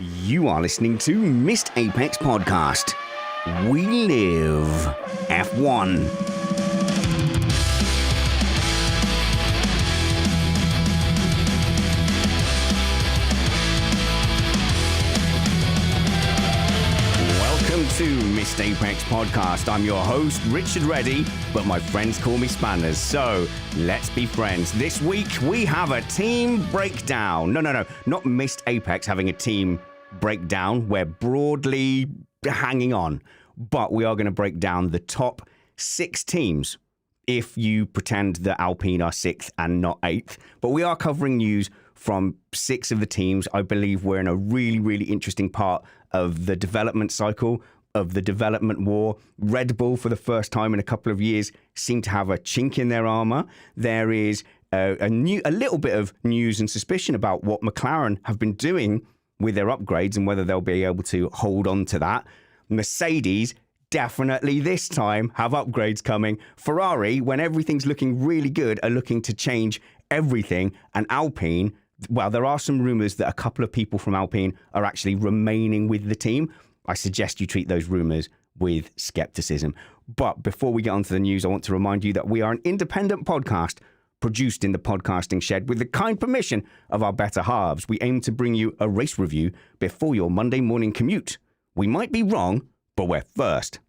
You are listening to Missed Apex Podcast. We live F1. Welcome to Missed Apex Podcast. I'm your host, Richard Reddy, but my friends call me Spanners. So let's be friends. This week we have a team breakdown. No, not Missed Apex having a team breakdown. We're broadly hanging on, but we are going to break down the top 6 teams if you pretend that Alpine are 6th and not 8th. But we are covering news from 6 of the teams. I believe we're in a really interesting part of the development cycle, of the development war. Red Bull, for the first time in a couple of years, seem to have a chink in their armor. There is a little bit of news and suspicion about what McLaren have been doing with their upgrades and whether they'll be able to hold on to that. Mercedes definitely this time have upgrades coming. Ferrari, when everything's looking really good, are looking to change everything. And Alpine, well, there are some rumors that a couple of people from Alpine are actually remaining with the team. I suggest you treat those rumors with skepticism. But before we get on to the news, I want to remind you that we are an independent podcast produced in the podcasting shed with the kind permission of our better halves. We aim to bring you a race review before your Monday morning commute. We might be wrong, but we're first.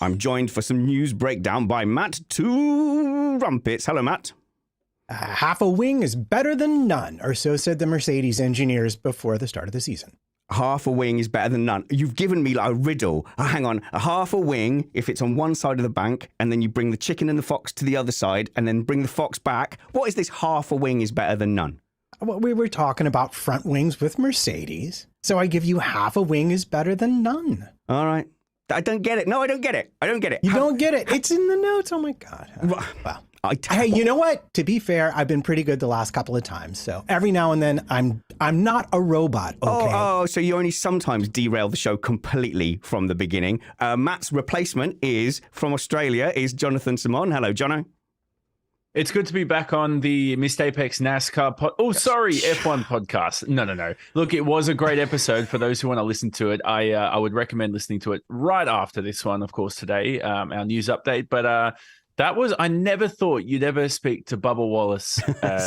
I'm joined for some news breakdown by Matt Trumpets. Hello, Matt. Half a wing is better than none, or so said the Mercedes engineers before the start of the season. Half a wing is better than none. You've given me like a riddle. Hang on. A half a wing, if it's on one side of the bank, and then you bring the chicken and the fox to the other side, and then bring the fox back. What is this half a wing is better than none? Well, we were talking about front wings with Mercedes, so I give you half a wing is better than none. All right. I don't get it. No, I don't get it. You don't get it. It's in the notes. Oh, my God. Well. Hey, you know what? To be fair, I've been pretty good the last couple of times. So every now and then, I'm not a robot. Okay. Oh, so you only sometimes derail the show completely from the beginning. Matt's replacement is from Australia. Is Jonathan Simon. Hello, Jono. It's good to be back on the Missed Apex NASCAR F1 podcast. No. Look, it was a great episode. For those who want to listen to it, I would recommend listening to it right after this one, of course, today, our news update. But I never thought you'd ever speak to Bubba Wallace,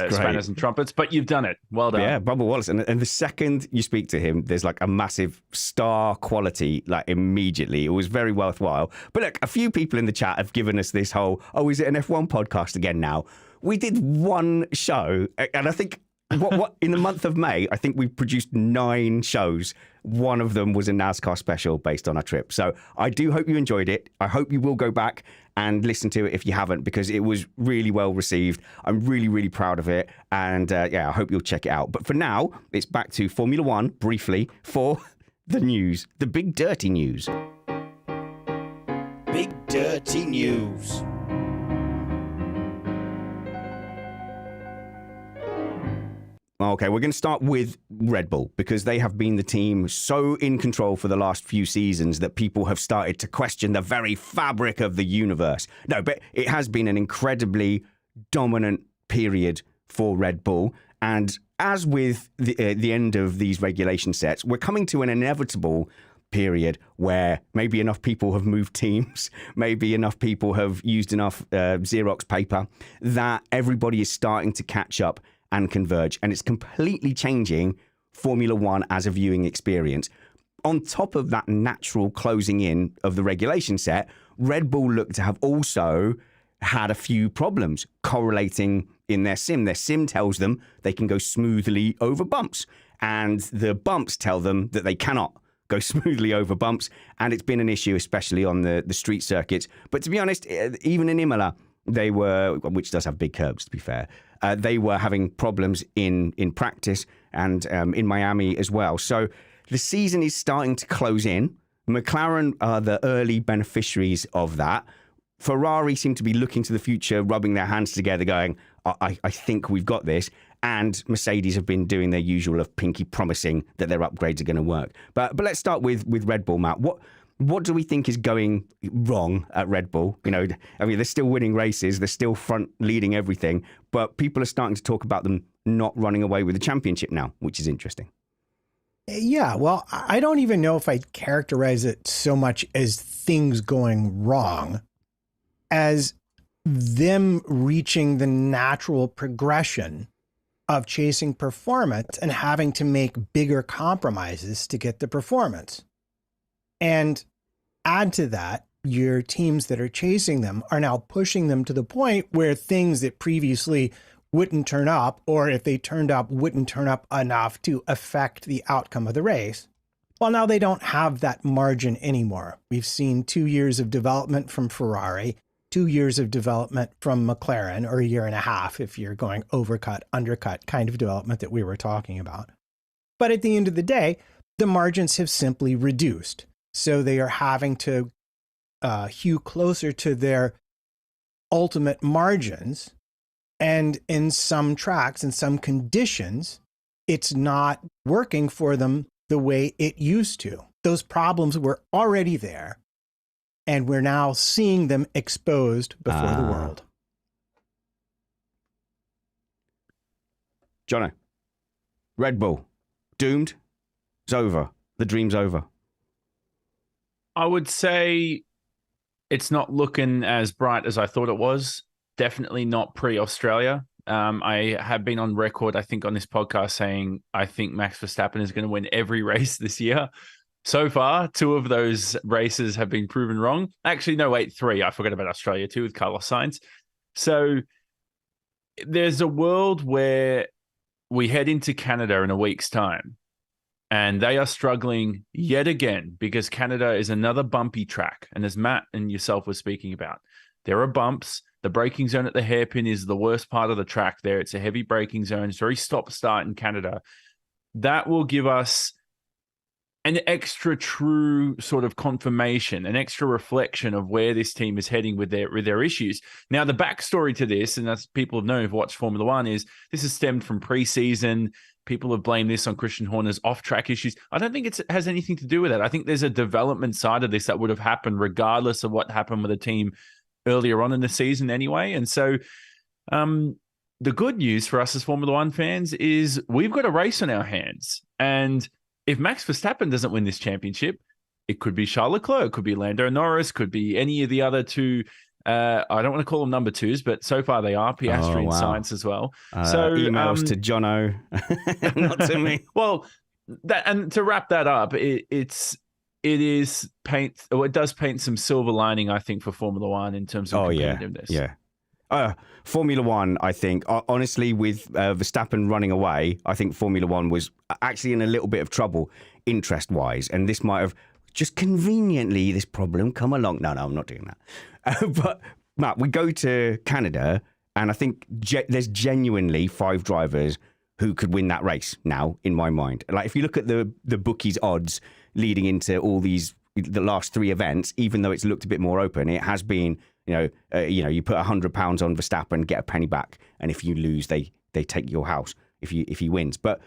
Spanners and Trumpets, but you've done it. Well done. Yeah, Bubba Wallace. And the second you speak to him, there's like a massive star quality, like immediately. It was very worthwhile. But look, a few people in the chat have given us this whole, is it an F1 podcast again now? We did one show, and I think what in the month of May, I think we produced 9 shows. One of them was a NASCAR special based on our trip. So I do hope you enjoyed it. I hope you will go back and listen to it if you haven't, because it was really well received. I'm really proud of it. And I hope you'll check it out. But for now, it's back to Formula One briefly for the news, the big dirty news. Big dirty news. Okay, we're going to start with Red Bull because they have been the team so in control for the last few seasons that people have started to question the very fabric of the universe. No, but it has been an incredibly dominant period for Red Bull. And as with the end of these regulation sets, we're coming to an inevitable period where maybe enough people have moved teams, maybe enough people have used enough Xerox paper that everybody is starting to catch up and converge, and it's completely changing Formula One as a viewing experience. On top of that natural closing in of the regulation set, Red Bull look to have also had a few problems correlating in their sim. Their sim tells them they can go smoothly over bumps, and the bumps tell them that they cannot go smoothly over bumps, and it's been an issue, especially on the street circuits. But to be honest, even in Imola, they were, which does have big curbs, to be fair, they were having problems in practice and in Miami as well. So the season is starting to close in. McLaren are the early beneficiaries of that. Ferrari seem to be looking to the future, rubbing their hands together, going, I think we've got this. And Mercedes have been doing their usual of pinky promising that their upgrades are going to work. But let's start with Red Bull, Matt. what do we think is going wrong at Red Bull? You know, I mean, they're still winning races, they're still front leading everything, but people are starting to talk about them not running away with the championship now, which is interesting. Yeah, well, I don't even know if I'd characterize it so much as things going wrong as them reaching the natural progression of chasing performance and having to make bigger compromises to get the performance. And add to that, your teams that are chasing them are now pushing them to the point where things that previously wouldn't turn up, or if they turned up, wouldn't turn up enough to affect the outcome of the race. Well, now they don't have that margin anymore. We've seen 2 years of development from Ferrari, 2 years of development from McLaren, or a year and a half if you're going overcut, undercut kind of development that we were talking about. But at the end of the day, the margins have simply reduced. So they are having to hew closer to their ultimate margins. And in some tracks, in some conditions, it's not working for them the way it used to. Those problems were already there, and we're now seeing them exposed before the world. Jono, Red Bull, doomed? It's over. The dream's over. I would say it's not looking as bright as I thought it was. Definitely not pre-Australia. I have been on record, I think, on this podcast saying I think Max Verstappen is going to win every race this year. So far, 2 of those races have been proven wrong. Actually, no, wait, 3. I forgot about Australia too with Carlos Sainz. So there's a world where we head into Canada in a week's time, and they are struggling yet again because Canada is another bumpy track. And as Matt and yourself were speaking about, there are bumps. The braking zone at the hairpin is the worst part of the track there. It's a heavy braking zone. It's very stop-start in Canada. That will give us an extra true sort of confirmation, an extra reflection of where this team is heading with their issues. Now, the backstory to this, and as people have known who've watched Formula One, is this has stemmed from preseason. People have blamed this on Christian Horner's off-track issues. I don't think it has anything to do with that. I think there's a development side of this that would have happened regardless of what happened with the team earlier on in the season anyway. And so the good news for us as Formula One fans is we've got a race on our hands. And if Max Verstappen doesn't win this championship, it could be Charles Leclerc, it could be Lando Norris, could be any of the other 2. I don't want to call them number 2s, but so far they are, Piastri and Sainz as well. So emails to Jono, not to me. Well, and to wrap that up, it does paint some silver lining, I think, for Formula One in terms of competitiveness. Yeah. Formula One, I think, honestly, with Verstappen running away, I think Formula One was actually in a little bit of trouble interest-wise, and this might have just conveniently, this problem come along. No, I'm not doing that. But, Matt, we go to Canada, and I think there's genuinely 5 drivers who could win that race now, in my mind. Like, if you look at the bookies' odds leading into all the last 3 events, even though it's looked a bit more open, it has been, you put £100 on Verstappen, get a penny back, and if you lose, they take your house if he wins. But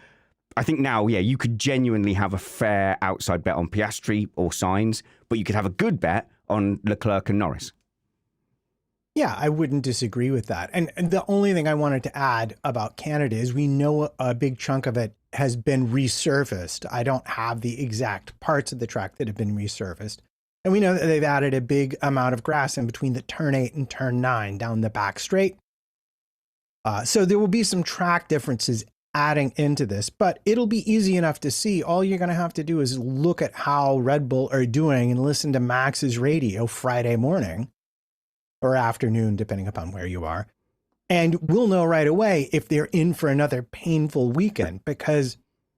I think now, you could genuinely have a fair outside bet on Piastri or Sainz, but you could have a good bet on Leclerc and Norris. Yeah, I wouldn't disagree with that. And the only thing I wanted to add about Canada is we know a big chunk of it has been resurfaced. I don't have the exact parts of the track that have been resurfaced. And we know that they've added a big amount of grass in between the turn 8 and turn 9 down the back straight. So there will be some track differences adding into this, but it'll be easy enough to see. All you're going to have to do is look at how Red Bull are doing and listen to Max's radio Friday morning or afternoon, depending upon where you are. And we'll know right away if they're in for another painful weekend, because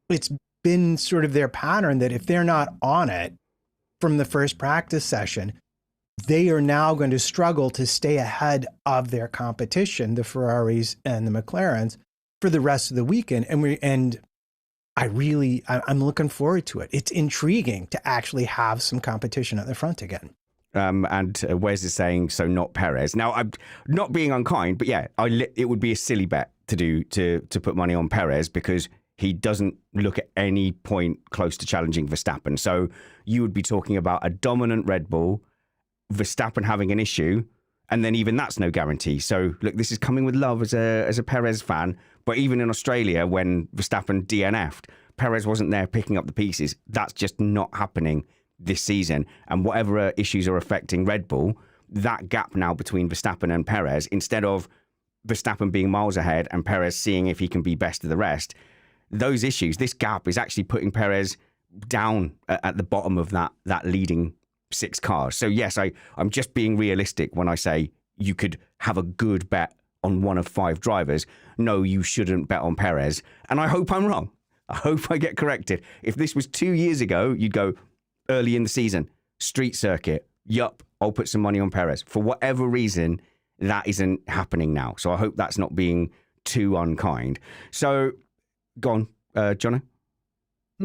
it's been sort of their pattern that if they're not on it from the first practice session, they are now going to struggle to stay ahead of their competition, the Ferraris and the McLarens, for the rest of the weekend. And I'm looking forward to it. It's intriguing to actually have some competition at the front again. And Wes is saying, so not Perez. Now, I'm not being unkind, but it would be a silly bet to put money on Perez, because he doesn't look at any point close to challenging Verstappen. So you would be talking about a dominant Red Bull, Verstappen having an issue, and then even that's no guarantee. So look, this is coming with love as a Perez fan, but even in Australia when Verstappen DNF'd, Perez wasn't there picking up the pieces. That's just not happening this season. And whatever issues are affecting Red Bull, that gap now between Verstappen and Perez, instead of Verstappen being miles ahead and Perez seeing if he can be best of the rest, those issues, this gap is actually putting Perez down at the bottom of that leading 6 cars. So yes, I'm just being realistic when I say you could have a good bet on one of 5 drivers. No, you shouldn't bet on Perez. And I hope I'm wrong. I hope I get corrected. If this was 2 years ago, you'd go early in the season, street circuit, yup, I'll put some money on Perez. For whatever reason, that isn't happening now. So I hope that's not being too unkind. So go on, Jono.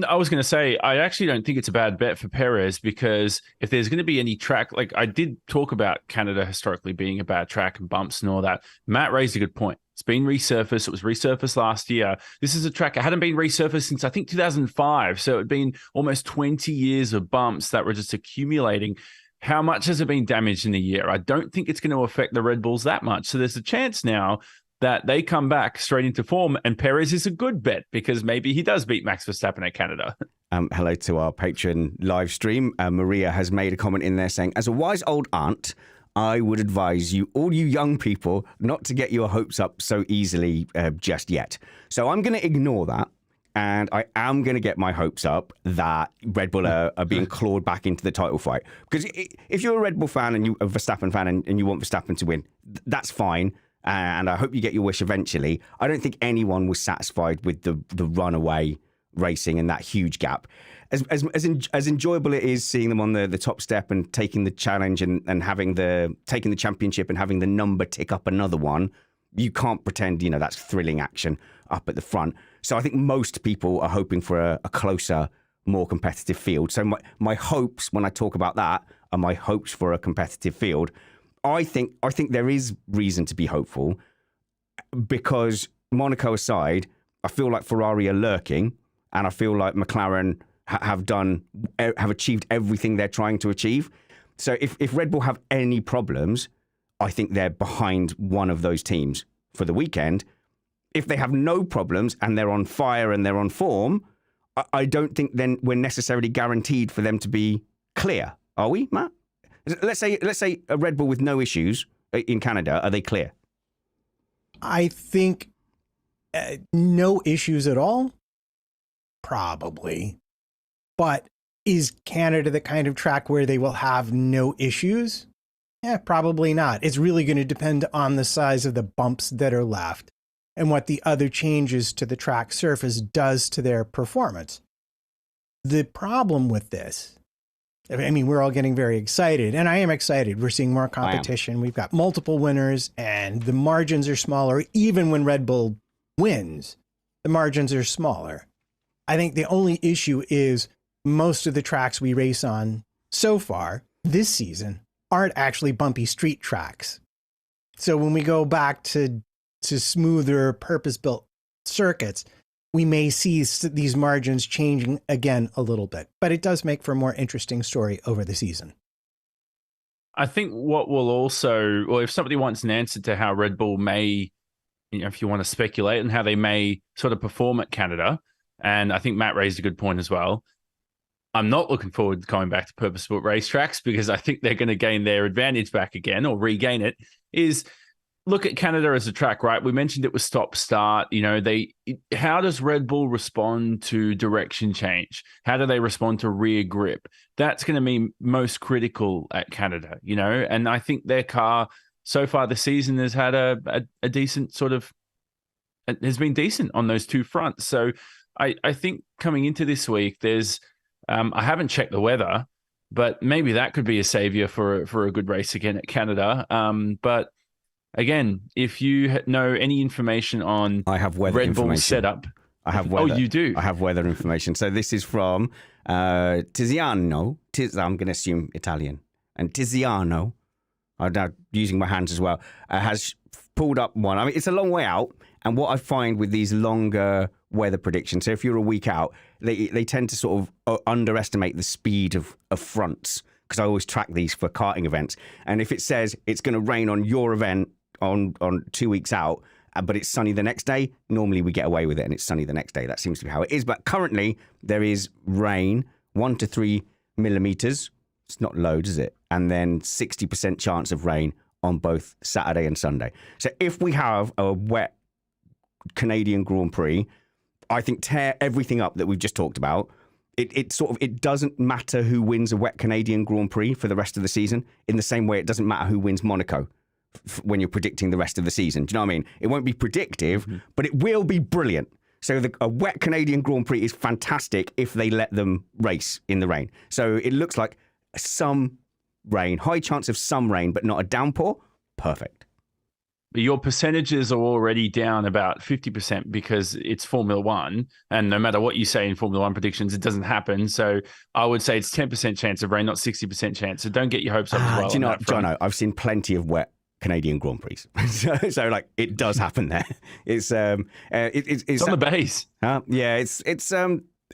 I was going to say, I actually don't think it's a bad bet for Perez, because if there's going to be any track, like I did talk about Canada historically being a bad track and bumps and all that. Matt raised a good point. It's been resurfaced. It was resurfaced last year. This is a track that hadn't been resurfaced since I think 2005. So it'd been almost 20 years of bumps that were just accumulating. How much has it been damaged in a year? I don't think it's going to affect the Red Bulls that much. So there's a chance now that they come back straight into form, and Perez is a good bet because maybe he does beat Max Verstappen at Canada. Hello to our Patreon live stream. Maria has made a comment in there saying, as a wise old aunt, I would advise you, all you young people, not to get your hopes up so easily just yet. So I'm going to ignore that. And I am going to get my hopes up that Red Bull are being clawed back into the title fight. Because if you're a Red Bull fan and a Verstappen fan and you want Verstappen to win, that's fine. And I hope you get your wish eventually. I don't think anyone was satisfied with the runaway racing and that huge gap. As enjoyable it is seeing them on the top step and taking the challenge and taking the championship and having the number tick up another one, you can't pretend, that's thrilling action up at the front. So I think most people are hoping for a closer, more competitive field. So my hopes when I talk about that are my hopes for a competitive field. I think there is reason to be hopeful because, Monaco aside, I feel like Ferrari are lurking, and I feel like McLaren have achieved everything they're trying to achieve. So if Red Bull have any problems, I think they're behind one of those teams for the weekend. If they have no problems and they're on fire and they're on form, I don't think then we're necessarily guaranteed for them to be clear. Are we, Matt? Let's say a Red Bull with no issues in Canada. Are they clear? I think no issues at all. Probably. But is Canada the kind of track where they will have no issues? Yeah, probably not. It's really going to depend on the size of the bumps that are left and what the other changes to the track surface does to their performance. The problem with this, I mean, we're all getting very excited, and I am excited. We're seeing more competition. We've got multiple winners, and the margins are smaller. Even when Red Bull wins, the margins are smaller. I think the only issue is most of the tracks we race on so far this season aren't actually bumpy street tracks. So when we go back to smoother, purpose-built circuits, we may see these margins changing again a little bit. But it does make for a more interesting story over the season. I think what will also, or if somebody wants an answer to how Red Bull may, if you want to speculate, and how they may sort of perform at Canada, and I think Matt raised a good point as well. I'm not looking forward to coming back to purpose-built racetracks because I think they're going to gain their advantage back again or regain it, is look at Canada as a track, right? We mentioned it was stop-start. How does Red Bull respond to direction change? How do they respond to rear grip? That's going to be most critical at Canada, and I think their car so far this season has had a decent has been decent on those two fronts. So I think coming into this week, there's, I haven't checked the weather, but maybe that could be a savior for a good race again at Canada. But again, if you know any information on I have weather Red Bull information. Setup. I have weather. Oh, you do? I have weather information. So this is from Tiziano. I'm going to assume Italian. And Tiziano, I'm now using my hands as well, has pulled up one. I mean, it's a long way out, And what I find with these longer weather predictions, so if you're a week out, they tend to sort of underestimate the speed of fronts, because I always track these for karting events. And if it says it's going to rain on your event on 2 weeks out, but it's sunny the next day, normally we get away with it and it's sunny the next day. That seems to be how it is. But currently there is rain, 1 to 3 millimeters. It's not loads, is it? And then 60% chance of rain on both Saturday and Sunday. So if we have a wet Canadian Grand Prix, I think tear everything up that we've just talked about. It doesn't matter who wins a wet Canadian Grand Prix for the rest of the season, in the same way it doesn't matter who wins Monaco when you're predicting the rest of the season. Do you know what I mean? It won't be predictive, but it will be brilliant. So a wet Canadian Grand Prix is fantastic if they let them race in the rain. So it looks like some rain, high chance of some rain, but not a downpour. Perfect. Your percentages are already down about 50% because it's Formula One. And no matter what you say in Formula One predictions, it doesn't happen. So I would say it's 10% chance of rain, not 60% chance. So don't get your hopes up as well. Do you know what, Jono? I've seen plenty of wet Canadian Grand Prix. so like it does happen there. It's on the base. Yeah, it's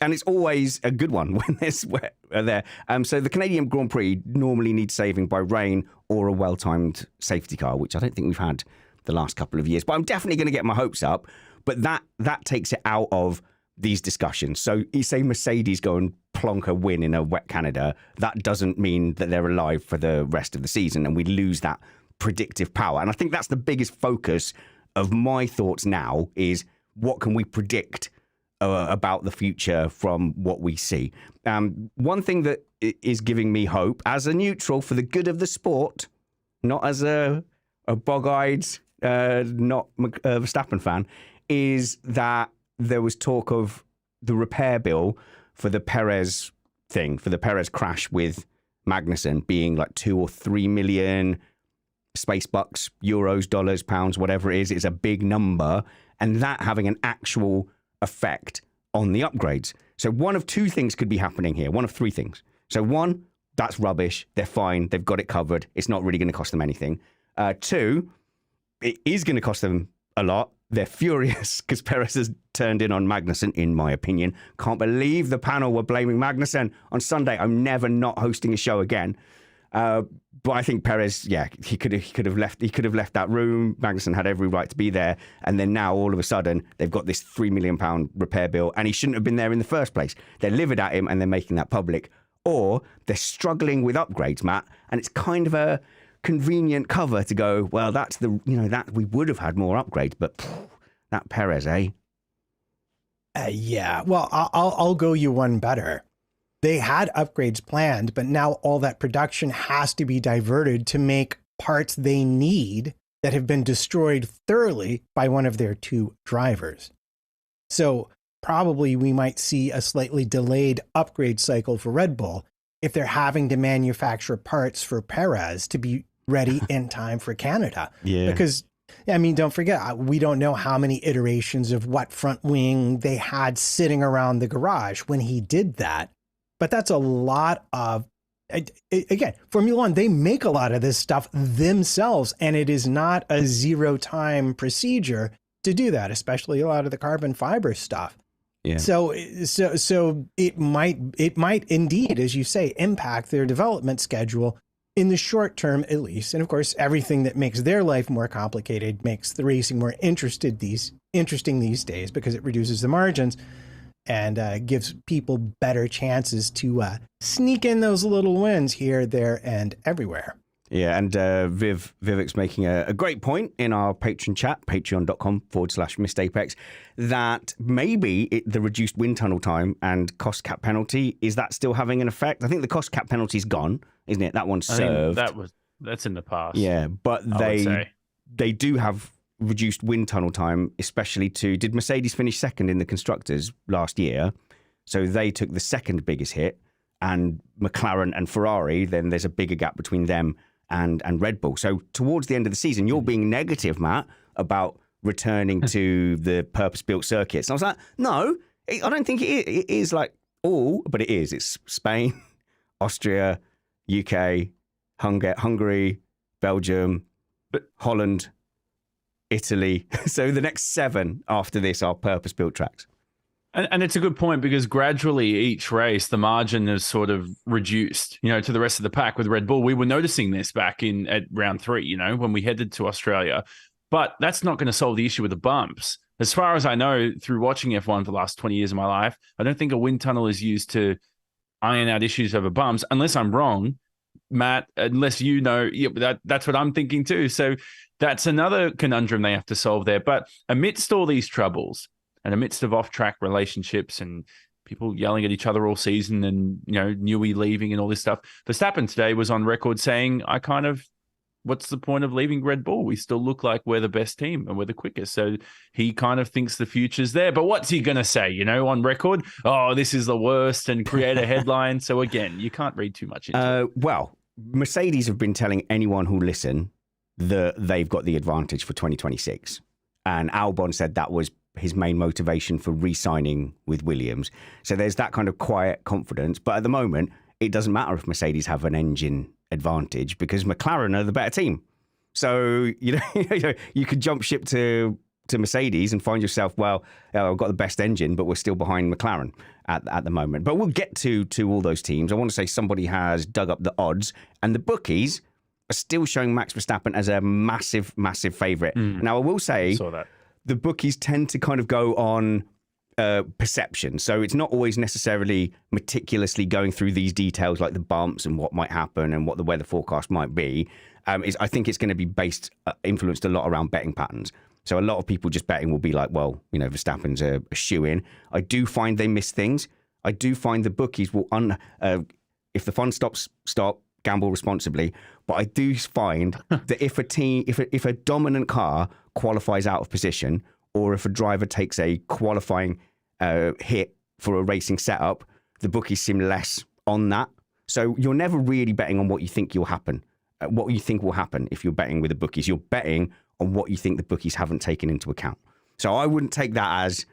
and it's always a good one when there's wet there. So the Canadian Grand Prix normally needs saving by rain or a well-timed safety car, which I don't think we've had the last couple of years. But I'm definitely going to get my hopes up. But that takes it out of these discussions. So you say Mercedes go and plonk a win in a wet Canada. That doesn't mean that they're alive for the rest of the season, and we lose that predictive power. And I think that's the biggest focus of my thoughts now is what can we predict about the future from what we see. One thing that is giving me hope as a neutral for the good of the sport, not as a bog-eyed, not Verstappen fan, is that there was talk of the repair bill for the Perez thing, for the Perez crash with Magnussen being like 2 or 3 million space bucks, euros, dollars, pounds, whatever it is. It's a big number, and that having an actual effect on the upgrades. So one of two things could be happening here. One of three things. So one, that's rubbish. They're fine. They've got it covered. It's not really going to cost them anything. Two, it is going to cost them a lot. They're furious because Perez has turned in on Magnussen, in my opinion. Can't believe the panel were blaming Magnussen on Sunday. I'm never not hosting a show again. But I think Perez, yeah, he could have left that room. Magnussen had every right to be there, and then now all of a sudden they've got this £3 million repair bill, and he shouldn't have been there in the first place. They're livid at him, and they're making that public, or they're struggling with upgrades, Matt, and it's kind of a convenient cover to go, well, that's that we would have had more upgrades, but that Perez, eh? Yeah. Well, I'll go you one better. They had upgrades planned, but now all that production has to be diverted to make parts they need that have been destroyed thoroughly by one of their two drivers. So probably we might see a slightly delayed upgrade cycle for Red Bull if they're having to manufacture parts for Perez to be ready in time for Canada. Yeah. Because, I mean, don't forget, we don't know how many iterations of what front wing they had sitting around the garage when he did that. But that's a lot of, again, Formula One, they make a lot of this stuff themselves, and it is not a zero-time procedure to do that, especially a lot of the carbon fiber stuff. Yeah. So it might indeed, as you say, impact their development schedule in the short term, at least. And of course, everything that makes their life more complicated makes the racing more interesting these days because it reduces the margins and gives people better chances to sneak in those little wins here, there, and everywhere. Yeah, and Vivek's making a great point in our Patreon chat, patreon.com/missedapex, that maybe the reduced wind tunnel time and cost cap penalty, is that still having an effect? I think the cost cap penalty's gone, isn't it? That one's served. That's in the past. Yeah, but they do have reduced wind tunnel time, especially did Mercedes finish second in the constructors last year? So they took the second biggest hit, and McLaren and Ferrari, then there's a bigger gap between them and Red Bull. So towards the end of the season, you're being negative, Matt, about returning to the purpose-built circuits. And I was like, no, I don't think it is like all, but it is. It's Spain, Austria, UK, Hungary, Belgium, Holland, Italy. So the next 7 after this are purpose-built tracks. And it's a good point because gradually each race, the margin is sort of reduced, to the rest of the pack with Red Bull. We were noticing this back at round 3, when we headed to Australia. But that's not going to solve the issue with the bumps. As far as I know, through watching F1 for the last 20 years of my life, I don't think a wind tunnel is used to iron out issues over bumps, unless I'm wrong, Matt, unless that's what I'm thinking too. So that's another conundrum they have to solve there. But amidst all these troubles and amidst of off-track relationships and people yelling at each other all season and, Newey leaving and all this stuff, Verstappen today was on record saying, what's the point of leaving Red Bull? We still look like we're the best team and we're the quickest. So he kind of thinks the future's there. But what's he going to say, on record? Oh, this is the worst, and create a headline. So again, you can't read too much into it. Well, Mercedes have been telling anyone who'll listen that they've got the advantage for 2026. And Albon said that was his main motivation for re-signing with Williams. So there's that kind of quiet confidence. But at the moment, it doesn't matter if Mercedes have an engine advantage because McLaren are the better team. So, you could jump ship to Mercedes and find yourself, I've got the best engine, but we're still behind McLaren at the moment. But we'll get to all those teams. I want to say somebody has dug up the odds, and the bookies are still showing Max Verstappen as a massive, massive favourite. Now, I will say, saw that. The bookies tend to kind of go on perception. So it's not always necessarily meticulously going through these details like the bumps and what might happen and what the weather forecast might be. I think it's going to be influenced a lot around betting patterns. So a lot of people just betting will be like, Verstappen's a shoe-in. I do find they miss things. I do find the bookies will, if the fun stops, gamble responsibly. But I do find that if a dominant car qualifies out of position, or if a driver takes a qualifying hit for a racing setup, the bookies seem less on that. So you're never really betting on what you think will happen if you're betting with the bookies. You're betting on what you think the bookies haven't taken into account. So I wouldn't take that as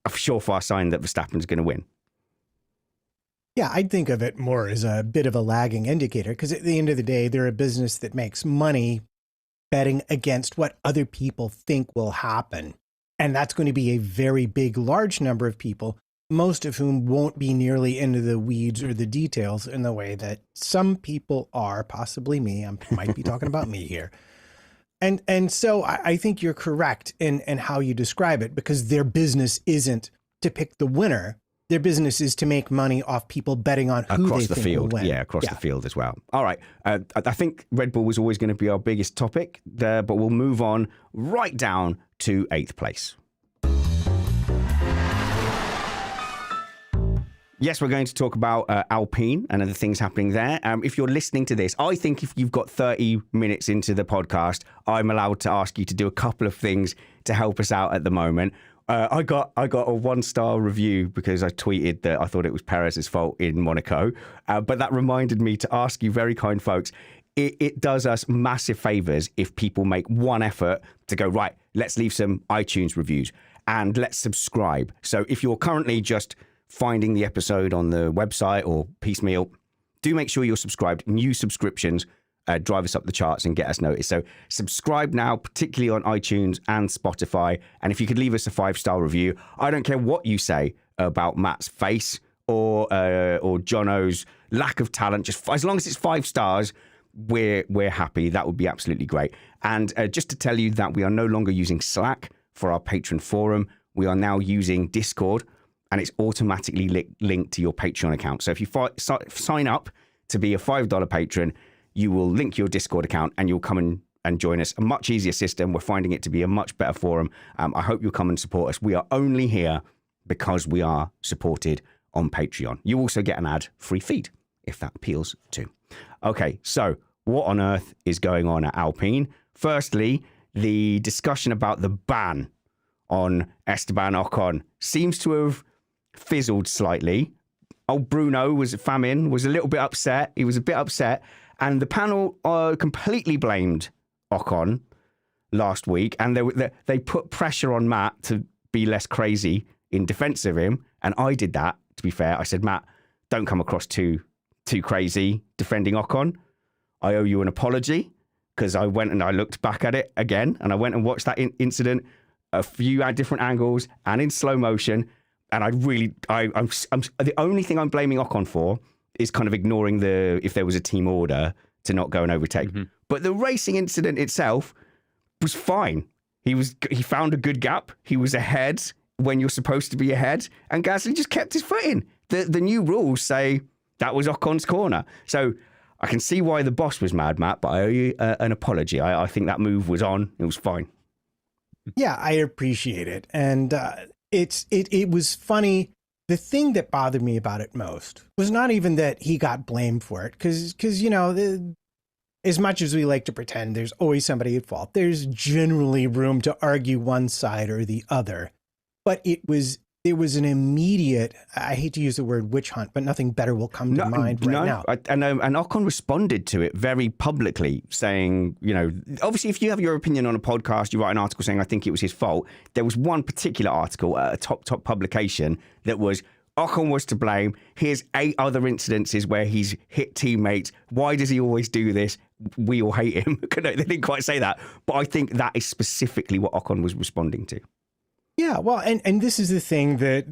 a surefire sign that Verstappen's going to win. Yeah, I'd think of it more as a bit of a lagging indicator because at the end of the day, they're a business that makes money betting against what other people think will happen. And that's going to be a very big, large number of people, most of whom won't be nearly into the weeds or the details in the way that some people are, possibly me. I might be talking about me here. And so I think you're correct in how you describe it, because their business isn't to pick the winner. Their business is to make money off people betting on who across they the think field. will win. Yeah, across the field as well. All right. I think Red Bull was always going to be our biggest topic there, but we'll move on right down to 8th place. Yes, we're going to talk about Alpine and other things happening there. If you're listening to this, I think if you've got 30 minutes into the podcast, I'm allowed to ask you to do a couple of things to help us out at the moment. I got a 1-star review because I tweeted that I thought it was Perez's fault in Monaco. But that reminded me to ask you, very kind folks, it does us massive favors if people make one effort to go, right, let's leave some iTunes reviews and let's subscribe. So if you're currently just finding the episode on the website or piecemeal, do make sure you're subscribed. New subscriptions drive us up the charts and get us noticed. So subscribe now, particularly on iTunes and Spotify. And if you could leave us a 5-star review, I don't care what you say about Matt's face or Jono's lack of talent. Just as long as it's 5 stars, we're happy. That would be absolutely great. And just to tell you that we are no longer using Slack for our patron forum. We are now using Discord, and it's automatically linked to your Patreon account. So if you sign up to be a $5 patron, you will link your Discord account and you'll come and join us. A much easier system. We're finding it to be a much better forum. I hope you'll come and support us. We are only here because we are supported on Patreon. You also get an ad-free feed if that appeals too. Okay, so what on earth is going on at Alpine? Firstly, the discussion about the ban on Esteban Ocon seems to have fizzled slightly. Old Bruno was a little bit upset. He was a bit upset. And the panel completely blamed Ocon last week. And they put pressure on Matt to be less crazy in defense of him. And I did that, to be fair. I said, Matt, don't come across too crazy defending Ocon. I owe you an apology because I went and I looked back at it again, and I went and watched that incident a few at different angles and in slow motion. And I'm the only thing I'm blaming Ocon for is kind of ignoring if there was a team order to not go and overtake. Mm-hmm. But the racing incident itself was fine. He found a good gap. He was ahead when you're supposed to be ahead, and Gasly just kept his foot in. The new rules say that was Ocon's corner. So I can see why the boss was mad, Matt, but I owe you an apology. I think that move was on. It was fine. Yeah, I appreciate it. And it was funny. The thing that bothered me about it most was not even that he got blamed for it, because you know, as much as we like to pretend there's always somebody at fault, there's generally room to argue one side or the other. But it was an immediate, I hate to use the word witch hunt, but nothing better will come to mind right now. And Ocon responded to it very publicly, saying, you know, obviously if you have your opinion on a podcast, you write an article saying, I think it was his fault. There was one particular article at a top publication that was, Ocon was to blame. Here's 8 other incidences where he's hit teammates. Why does he always do this? We all hate him. They didn't quite say that. But I think that is specifically what Ocon was responding to. Yeah, well, and this is the thing that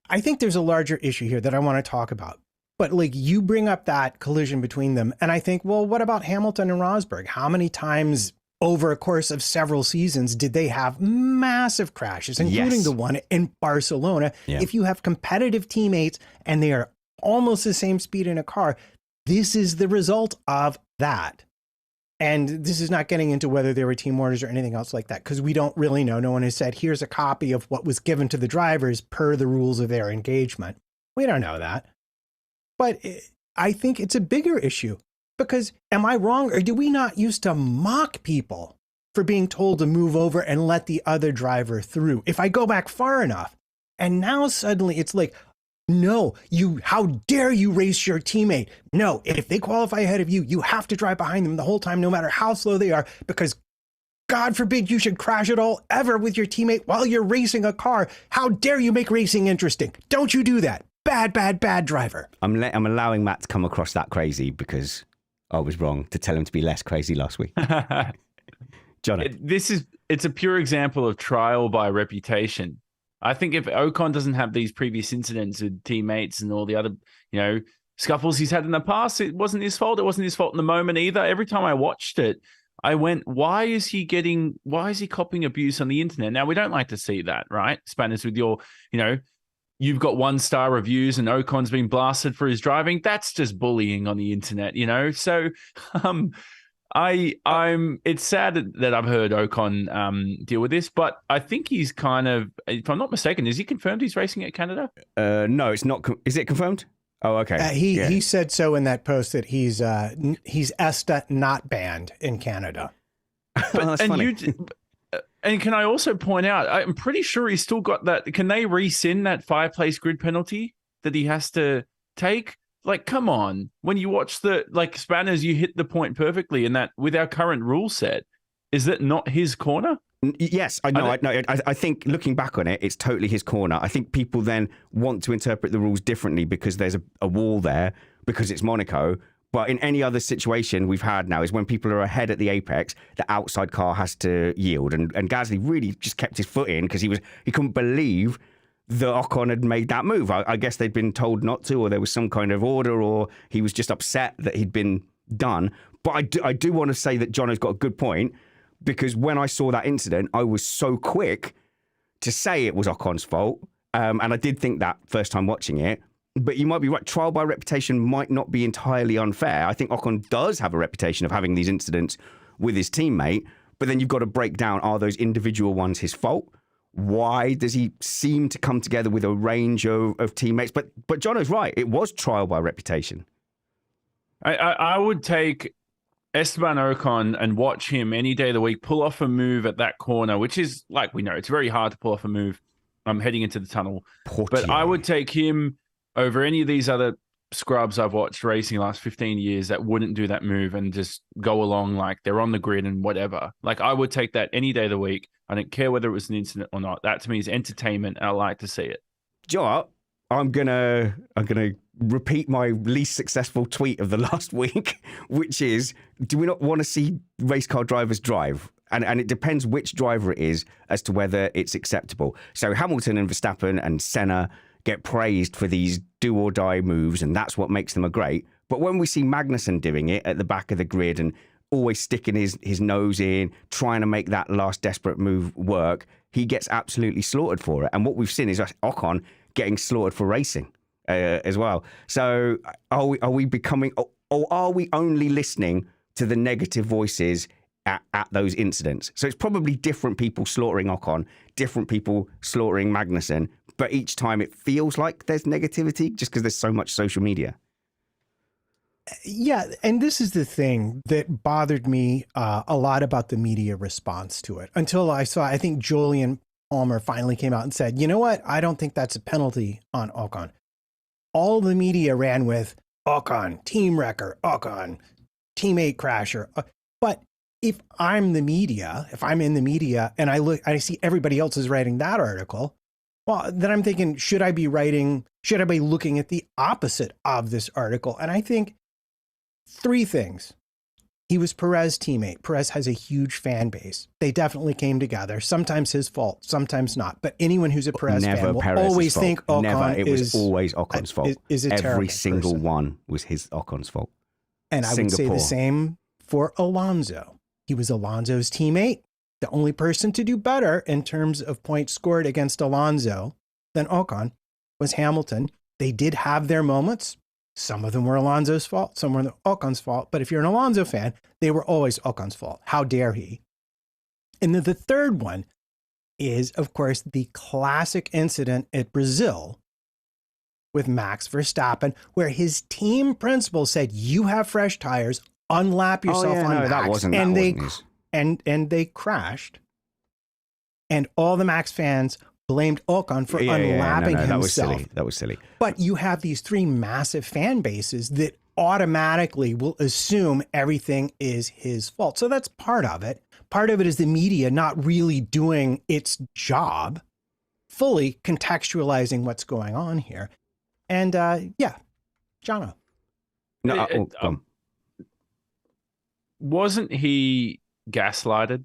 I think there's a larger issue here that I want to talk about. But like, you bring up that collision between them, and I think, well, what about Hamilton and Rosberg? How many times over a course of several seasons did they have massive crashes, including the one in Barcelona? Yeah. If you have competitive teammates and they are almost the same speed in a car, this is the result of that. And this is not getting into whether there were team orders or anything else like that, because we don't really know. No one has said, here's a copy of what was given to the drivers per the rules of their engagement. We don't know that. But I think it's a bigger issue, because am I wrong, or do we not used to mock people for being told to move over and let the other driver through? If I go back far enough, and now suddenly it's like, no, how dare you race your teammate? No, if they qualify ahead of you, you have to drive behind them the whole time, no matter how slow they are, because God forbid you should crash at all ever with your teammate while you're racing a car. How dare you make racing interesting? Don't you do that. Bad driver. I'm allowing Matt to come across that crazy because I was wrong to tell him to be less crazy last week. Jono. It's a pure example of trial by reputation. I think if Ocon doesn't have these previous incidents with teammates and all the other, scuffles he's had in the past, it wasn't his fault. It wasn't his fault in the moment either. Every time I watched it, I went, why is he copying abuse on the internet? Now, we don't like to see that, right? Spanners, with your, you've got 1-star reviews and Ocon's been blasted for his driving. That's just bullying on the internet, So, it's sad that I've heard Ocon deal with this, but I think he's kind of, if I'm not mistaken, is he confirmed he's racing at Canada? No, it's not. Is it confirmed? Oh, okay. He said so in that post that he's ESTA not banned in Canada. That's funny. And can I also point out, I'm pretty sure he's still got that. Can they rescind that 5-place grid penalty that he has to take? Like, come on. When you watch Spanners, you hit the point perfectly in that with our current rule set. Is that not his corner? Yes, I know. I think looking back on it, it's totally his corner. I think people then want to interpret the rules differently because there's a wall there, because it's Monaco. But in any other situation we've had now is when people are ahead at the apex, the outside car has to yield. And Gasly really just kept his foot in because he couldn't believe that Ocon had made that move. I guess they'd been told not to, or there was some kind of order, or he was just upset that he'd been done. But I do want to say that Jono's got a good point, because when I saw that incident, I was so quick to say it was Ocon's fault. And I did think that first time watching it. But you might be right. Trial by reputation might not be entirely unfair. I think Ocon does have a reputation of having these incidents with his teammate. But then you've got to break down, are those individual ones his fault? Why does he seem to come together with a range of teammates? But Jono's right. It was trial by reputation. I would take Esteban Ocon and watch him any day of the week pull off a move at that corner, which is, like we know, it's very hard to pull off a move heading into the tunnel. But I would take him over any of these other scrubs I've watched racing the last 15 years that wouldn't do that move and just go along like they're on the grid and whatever. Like, I would take that any day of the week. I don't care whether it was an incident or not. That to me is entertainment, and I like to see it. Joe, I'm gonna repeat my least successful tweet of the last week, which is: do we not want to see race car drivers drive? And it depends which driver it is as to whether it's acceptable. So Hamilton and Verstappen and Senna get praised for these do or die moves, and that's what makes them a great. But when we see Magnussen doing it at the back of the grid and always sticking his nose in, trying to make that last desperate move work, he gets absolutely slaughtered for it. And what we've seen is Ocon getting slaughtered for racing as well. So are we becoming, or are we only listening to the negative voices at those incidents? So it's probably different people slaughtering Ocon, different people slaughtering Magnussen, but each time it feels like there's negativity just because there's so much social media. Yeah, and this is the thing that bothered me a lot about the media response to it until I think Julian Palmer finally came out and said, you know what? I don't think that's a penalty on Ocon. All the media ran with Ocon, team wrecker, Ocon, teammate crasher. But if I'm the media, if I'm in the media and I see everybody else is writing that article, well, then I'm thinking, should I be looking at the opposite of this article? And I think three things. He was Perez's teammate. Perez has a huge fan base. They definitely came together. Sometimes his fault, sometimes not. But anyone who's a Perez fan will always think Ocon it was always Ocon's fault. Is a Every single person. one was Ocon's fault. And I would say the same for Alonso. He was Alonso's teammate. The only person to do better in terms of points scored against Alonso than Ocon was Hamilton. They did have their moments. Some of them were Alonso's fault, some were Ocon's fault. But if you're an Alonso fan, they were always Ocon's fault. How dare he? And then the third one is, of course, the classic incident at Brazil with Max Verstappen, where his team principal said, you have fresh tires, unlap yourself on Max. That wasn't his. And they crashed. And all the Max fans blamed Ocon for unlapping himself. That was silly. But you have these three massive fan bases that automatically will assume everything is his fault. So that's part of it. Part of it is the media not really doing its job, fully contextualizing what's going on here. And Jono. No, wasn't he gaslighted?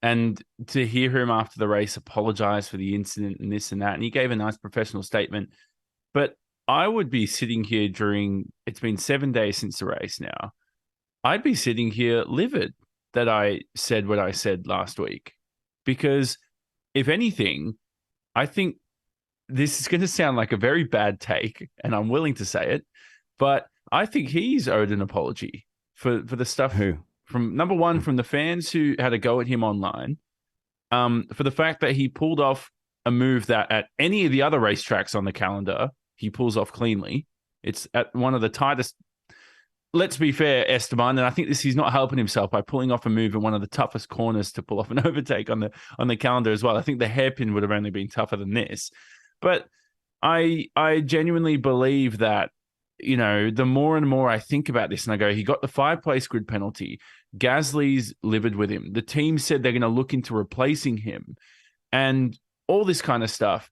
And to hear him after the race apologize for the incident and this and that, and he gave a nice professional statement. But I would be sitting here it's been 7 days since the race now. I'd be sitting here livid that I said what I said last week. Because if anything, I think this is going to sound like a very bad take, and I'm willing to say it, but I think he's owed an apology for the stuff. Who? From number one, from the fans who had a go at him online, for the fact that he pulled off a move that at any of the other racetracks on the calendar, he pulls off cleanly. It's at one of the tightest. Let's be fair, Esteban, and I think he's not helping himself by pulling off a move in one of the toughest corners to pull off an overtake on the calendar as well. I think the hairpin would have only been tougher than this. But I genuinely believe that, you know, the more and more I think about this and I go, he got the 5-place grid penalty. Gasly's livid with him. The team said they're going to look into replacing him and all this kind of stuff.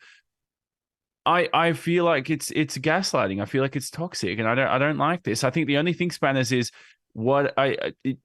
I feel like it's gaslighting. I feel like it's toxic, and I don't like this. I think the only thing, Spanners, is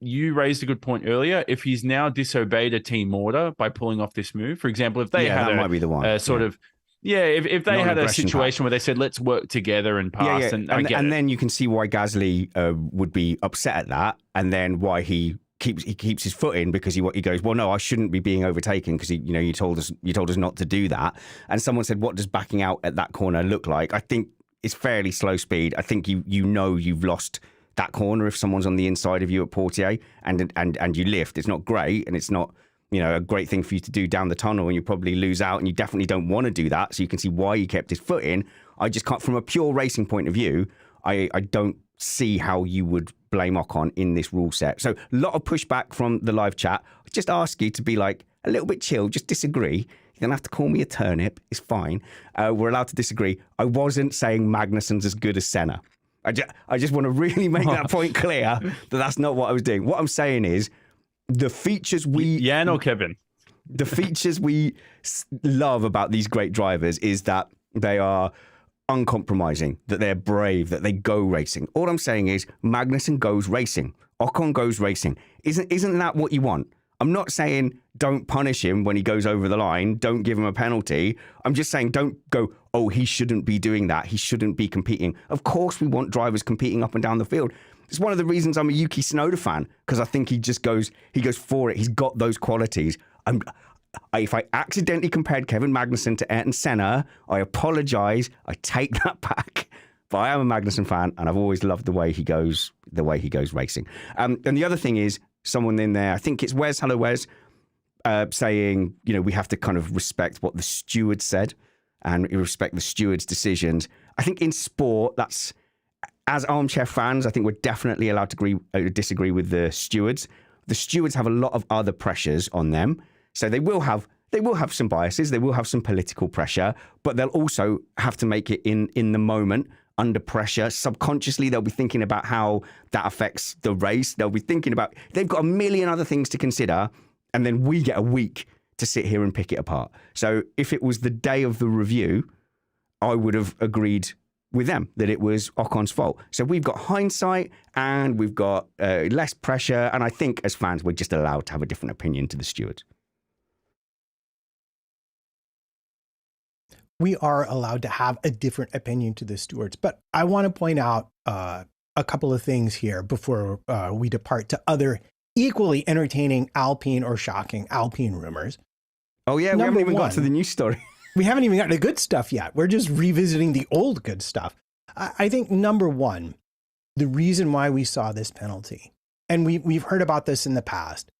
you raised a good point earlier. If he's now disobeyed a team order by pulling off this move, for example, if they had that might be the one. If they had a situation where they said, let's work together and pass, and then you can see why Gasly would be upset at that, and then why he keeps his foot in, because he goes, well, no, I shouldn't be being overtaken because you told us not to do that. And someone said, what does backing out at that corner look like? I think it's fairly slow speed. I think you've lost that corner if someone's on the inside of you at Portier and you lift. It's not great, and it's not a great thing for you to do down the tunnel, and you probably lose out, and you definitely don't want to do that. So you can see why he kept his foot in. I just can't, from a pure racing point of view, I don't see how you would blame Ocon in this rule set. So a lot of pushback from the live chat. I just ask you to be like a little bit chill, just disagree. You don't have to call me a turnip. It's fine. We're allowed to disagree. I wasn't saying Magnussen's as good as Senna. I just want to really make that point clear that that's not what I was doing. What I'm saying is the features Jan or Kevin? The features we love about these great drivers is that they are uncompromising, that they're brave, that they go racing. All I'm saying is Magnussen goes racing. Ocon goes racing. Isn't that what you want? I'm not saying don't punish him when he goes over the line. Don't give him a penalty. I'm just saying don't go, oh, he shouldn't be doing that. He shouldn't be competing. Of course we want drivers competing up and down the field. It's one of the reasons I'm a Yuki Tsunoda fan, because I think he goes for it. He's got those qualities. If I accidentally compared Kevin Magnussen to Ayrton Senna, I apologize. I take that back. But I am a Magnussen fan, and I've always loved the way he goes racing. And the other thing is, someone in there, I think it's Wes, hello Wes, saying, we have to kind of respect what the steward said and respect the steward's decisions. I think in sport, that's, as armchair fans, I think we're definitely allowed to disagree with the stewards. The stewards have a lot of other pressures on them. So they will have some biases, they will have some political pressure, but they'll also have to make it in the moment, under pressure. Subconsciously, they'll be thinking about how that affects the race. They'll be thinking about, they've got a million other things to consider, and then we get a week to sit here and pick it apart. So if it was the day of the review, I would have agreed with them that it was Ocon's fault. So we've got hindsight and we've got less pressure. And I think as fans, we're just allowed to have a different opinion to the stewards. We are allowed to have a different opinion to the stewards. But I want to point out a couple of things here before we depart to other equally entertaining Alpine or shocking Alpine rumors. Oh, yeah, we haven't even got to the news story. We haven't even got to the good stuff yet. We're just revisiting the old good stuff. I think, number one, the reason why we saw this penalty, and we've heard about this in the past,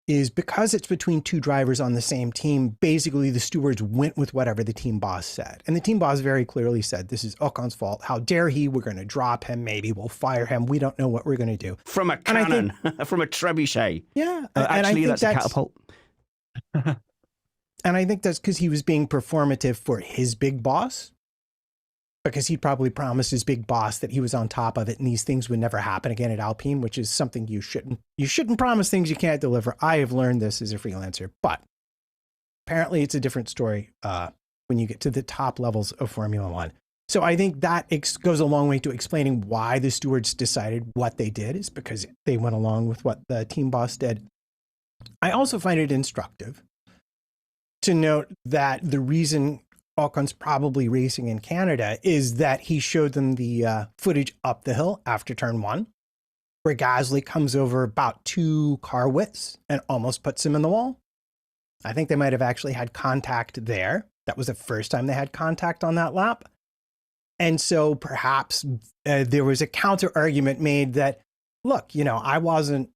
is because it's between two drivers on the same team. Basically, the stewards went with whatever the team boss said. And the team boss very clearly said, this is Ocon's fault. How dare he? We're going to drop him. Maybe we'll fire him. We don't know what we're going to do. From a cannon, from a trebuchet. Yeah. Actually, that's a catapult. And I think that's because he was being performative for his big boss, because he'd probably promised his big boss that he was on top of it and these things would never happen again at Alpine, which is something you shouldn't promise things you can't deliver. I have learned this as a freelancer, but apparently it's a different story when you get to the top levels of Formula One. So I think that goes a long way to explaining why the stewards decided what they did, is because they went along with what the team boss did. I also find it instructive to note that the reason Ocon's probably racing in Canada is that he showed them the footage up the hill after turn one, where Gasly comes over about 2 car widths and almost puts him in the wall. I think they might have actually had contact there. That was the first time they had contact on that lap. And so perhaps there was a counter argument made that, look, I wasn't,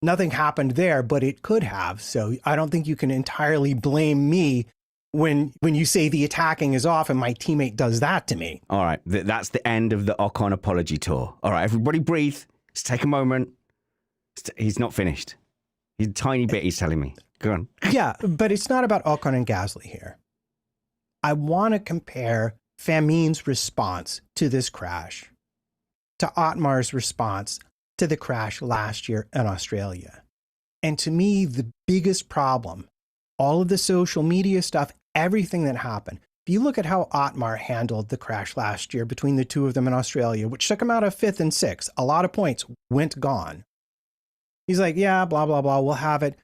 nothing happened there, but it could have. So I don't think you can entirely blame me when you say the attacking is off and my teammate does that to me. All right. That's the end of the Ocon apology tour. All right, everybody breathe. Let's take a moment. He's not finished. He's a tiny bit, he's telling me. Go on. Yeah, but it's not about Ocon and Gasly here. I want to compare Famine's response to this crash to Otmar's response to the crash last year in Australia. And to me, the biggest problem, all of the social media stuff, everything that happened. If you look at how Otmar handled the crash last year between the two of them in Australia, which took him out of 5th and 6th, a lot of points went gone. He's like, yeah, blah, blah, blah, we'll have it.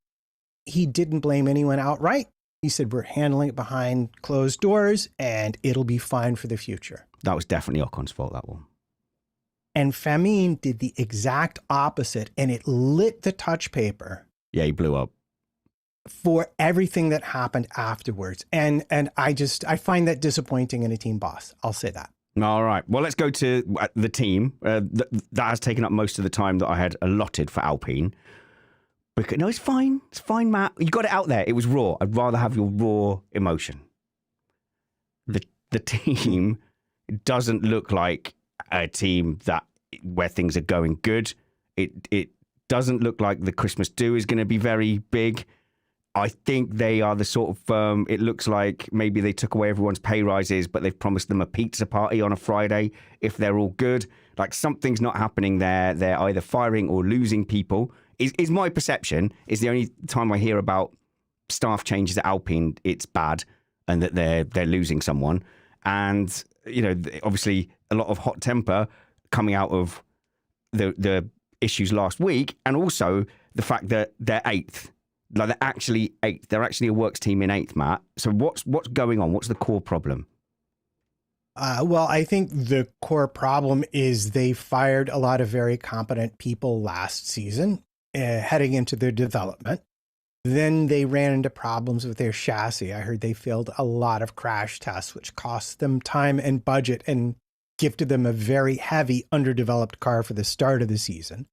He didn't blame anyone outright. He said, we're handling it behind closed doors and it'll be fine for the future. That was definitely Ocon's fault, that one. And Famine did the exact opposite, and it lit the touch paper. Yeah, he blew up. For everything that happened afterwards. And I find that disappointing in a team boss. I'll say that. All right. Well, let's go to the team. That has taken up most of the time that I had allotted for Alpine. Because, no, it's fine. It's fine, Matt. You got it out there. It was raw. I'd rather have your raw emotion. The team doesn't look like a team where things are going good. It doesn't look like the Christmas do is going to be very big. I think they are the sort of firm, it looks like maybe they took away everyone's pay rises, but they've promised them a pizza party on a Friday if they're all good. Like something's not happening there. They're either firing or losing people. Is my perception. Is the only time I hear about staff changes at Alpine, it's bad and that they're losing someone. And obviously a lot of hot temper coming out of the issues last week, and also the fact that they're eighth. Like they're actually eighth. They're actually a works team in eighth, Matt. So what's going on? What's the core problem? Well, I think the core problem is they fired a lot of very competent people last season, heading into their development. Then they ran into problems with their chassis. I heard they failed a lot of crash tests, which cost them time and budget and gifted them a very heavy, underdeveloped car for the start of the season.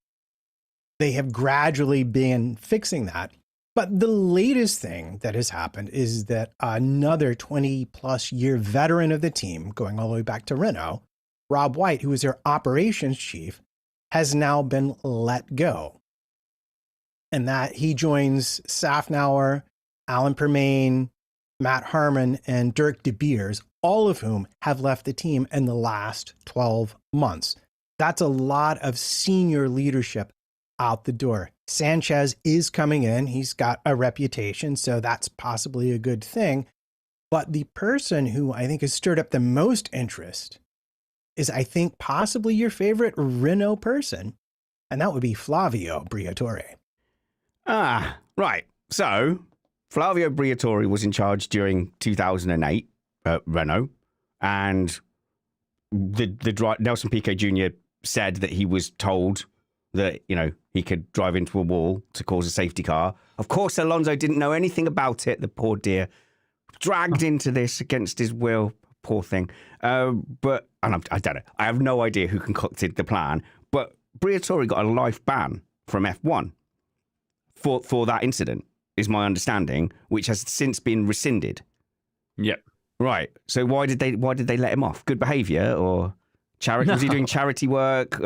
They have gradually been fixing that. But the latest thing that has happened is that another 20-plus year veteran of the team, going all the way back to Renault, Rob White, who was their operations chief, has now been let go. And that he joins Safnauer, Alan Permain, Matt Harmon, and Dirk De Beers, all of whom have left the team in the last 12 months. That's a lot of senior leadership out the door. Sanchez is coming in. He's got a reputation, so that's possibly a good thing. But the person who I think has stirred up the most interest is, I think, possibly your favorite Renault person, and that would be Flavio Briatore. Ah, right. So Flavio Briatore was in charge during 2008 at Renault, and the Nelson Piquet Jr. said that he was told that, he could drive into a wall to cause a safety car. Of course, Alonso didn't know anything about it. The poor dear, dragged into this against his will. Poor thing. I don't know. I have no idea who concocted the plan, but Briatore got a life ban from F1 for that incident, is my understanding, which has since been rescinded. Yep. Right. So why did they let him off? Good behaviour or charity? No. Was he doing charity work?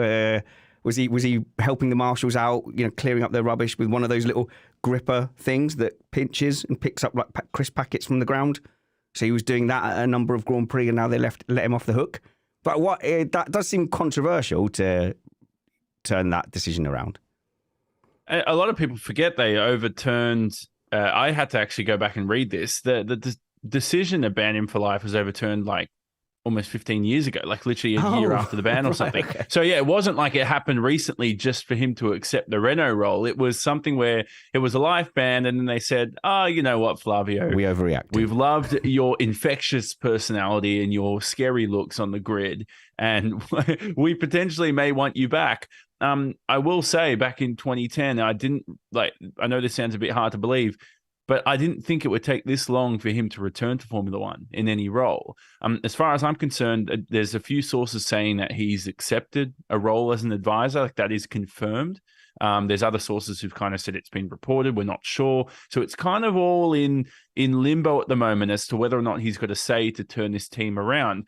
Was he helping the marshals out, clearing up their rubbish with one of those little gripper things that pinches and picks up like crisp packets from the ground? So he was doing that at a number of Grand Prix, and now they let him off the hook. But that does seem controversial to turn that decision around. A lot of people forget they overturned. I had to actually go back and read this. The decision to ban him for life was overturned like almost 15 years ago, like literally a year after the ban or something. Okay. So yeah, it wasn't like it happened recently just for him to accept the Renault role. It was something where it was a life ban, and then they said, you know what, Flavio? We overreacted. We've loved your infectious personality and your scary looks on the grid, and we potentially may want you back. I will say back in 2010, I know this sounds a bit hard to believe, but I didn't think it would take this long for him to return to Formula One in any role. As far as I'm concerned, there's a few sources saying that he's accepted a role as an advisor, like that is confirmed. There's other sources who've kind of said it's been reported. We're not sure. So it's kind of all in limbo at the moment as to whether or not he's got a say to turn this team around.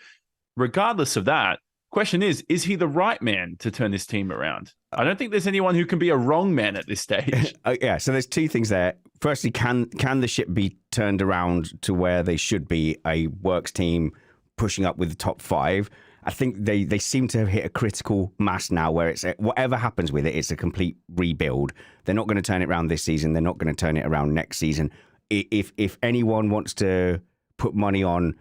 Regardless of that, question is he the right man to turn this team around? I don't think there's anyone who can be a wrong man at this stage. Yeah, so there's two things there. Firstly, can the ship be turned around to where they should be, a works team pushing up with the top five? I think they seem to have hit a critical mass now where it's whatever happens with it, it's a complete rebuild. They're not going to turn it around this season. They're not going to turn it around next season. If anyone wants to put money on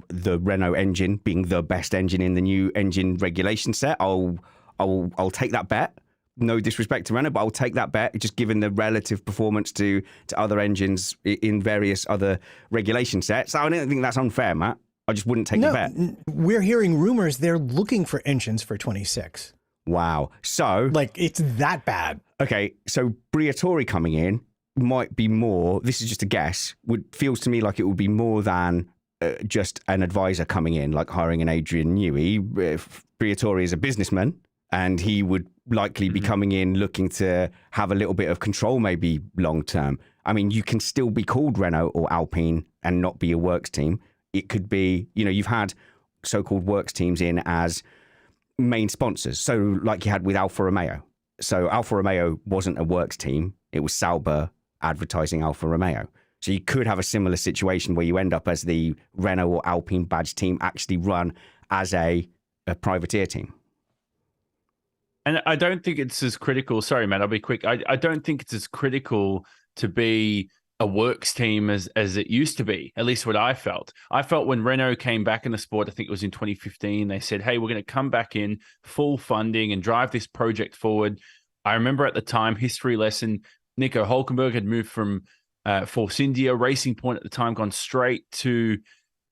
the Renault engine being the best engine in the new engine regulation set, I'll take that bet. No disrespect to Renault, but I'll take that bet, just given the relative performance to other engines in various other regulation sets. I don't think that's unfair, Matt. I just wouldn't take the bet. We're hearing rumors they're looking for engines for 26. Wow. So it's that bad. Okay, so Briatore coming in might be more, this is just a guess, feels to me like it would be more than just an advisor coming in, like hiring an Adrian Newey. Briatore is a businessman, and he would likely be coming in looking to have a little bit of control, maybe long term. I mean, you can still be called Renault or Alpine and not be a works team. It could be, you've had so-called works teams in as main sponsors. So like you had with Alfa Romeo. So Alfa Romeo wasn't a works team. It was Sauber advertising Alfa Romeo. So you could have a similar situation where you end up as the Renault or Alpine badge team actually run as a privateer team. And I don't think it's as critical. Sorry, Matt, I'll be quick. I don't think it's as critical to be a works team as it used to be, at least what I felt. I felt when Renault came back in the sport, I think it was in 2015, they said, hey, we're going to come back in full funding and drive this project forward. I remember at the time, history lesson, Nico Hulkenberg had moved from Force India, Racing Point at the time, gone straight to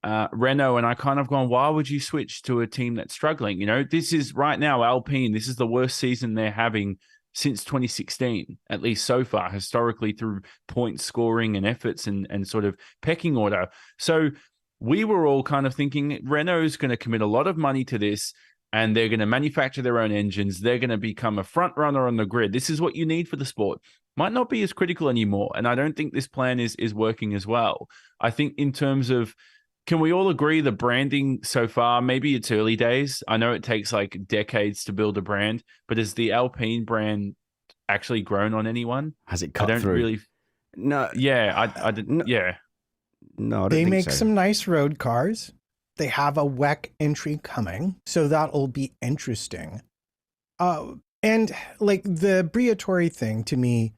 Renault. And I kind of gone, why would you switch to a team that's struggling? You know, this is right now, Alpine, this is the worst season they're having since 2016, at least so far, historically, through point scoring and efforts and sort of pecking order. So we were all kind of thinking Renault's going to commit a lot of money to this, and they're going to manufacture their own engines. They're going to become a front runner on the grid. This is what you need for the sport. Might not be as critical anymore. And I don't think this plan is working as well. I think in terms of, can we all agree the branding so far, maybe it's early days. I know it takes like decades to build a brand, but has the Alpine brand actually grown on anyone? Has it cut through? I don't really. No. Yeah, I didn't. Yeah. No, I don't they think make so. some nice road cars. They have a WEC entry coming, so that'll be interesting. And like the Briatore thing to me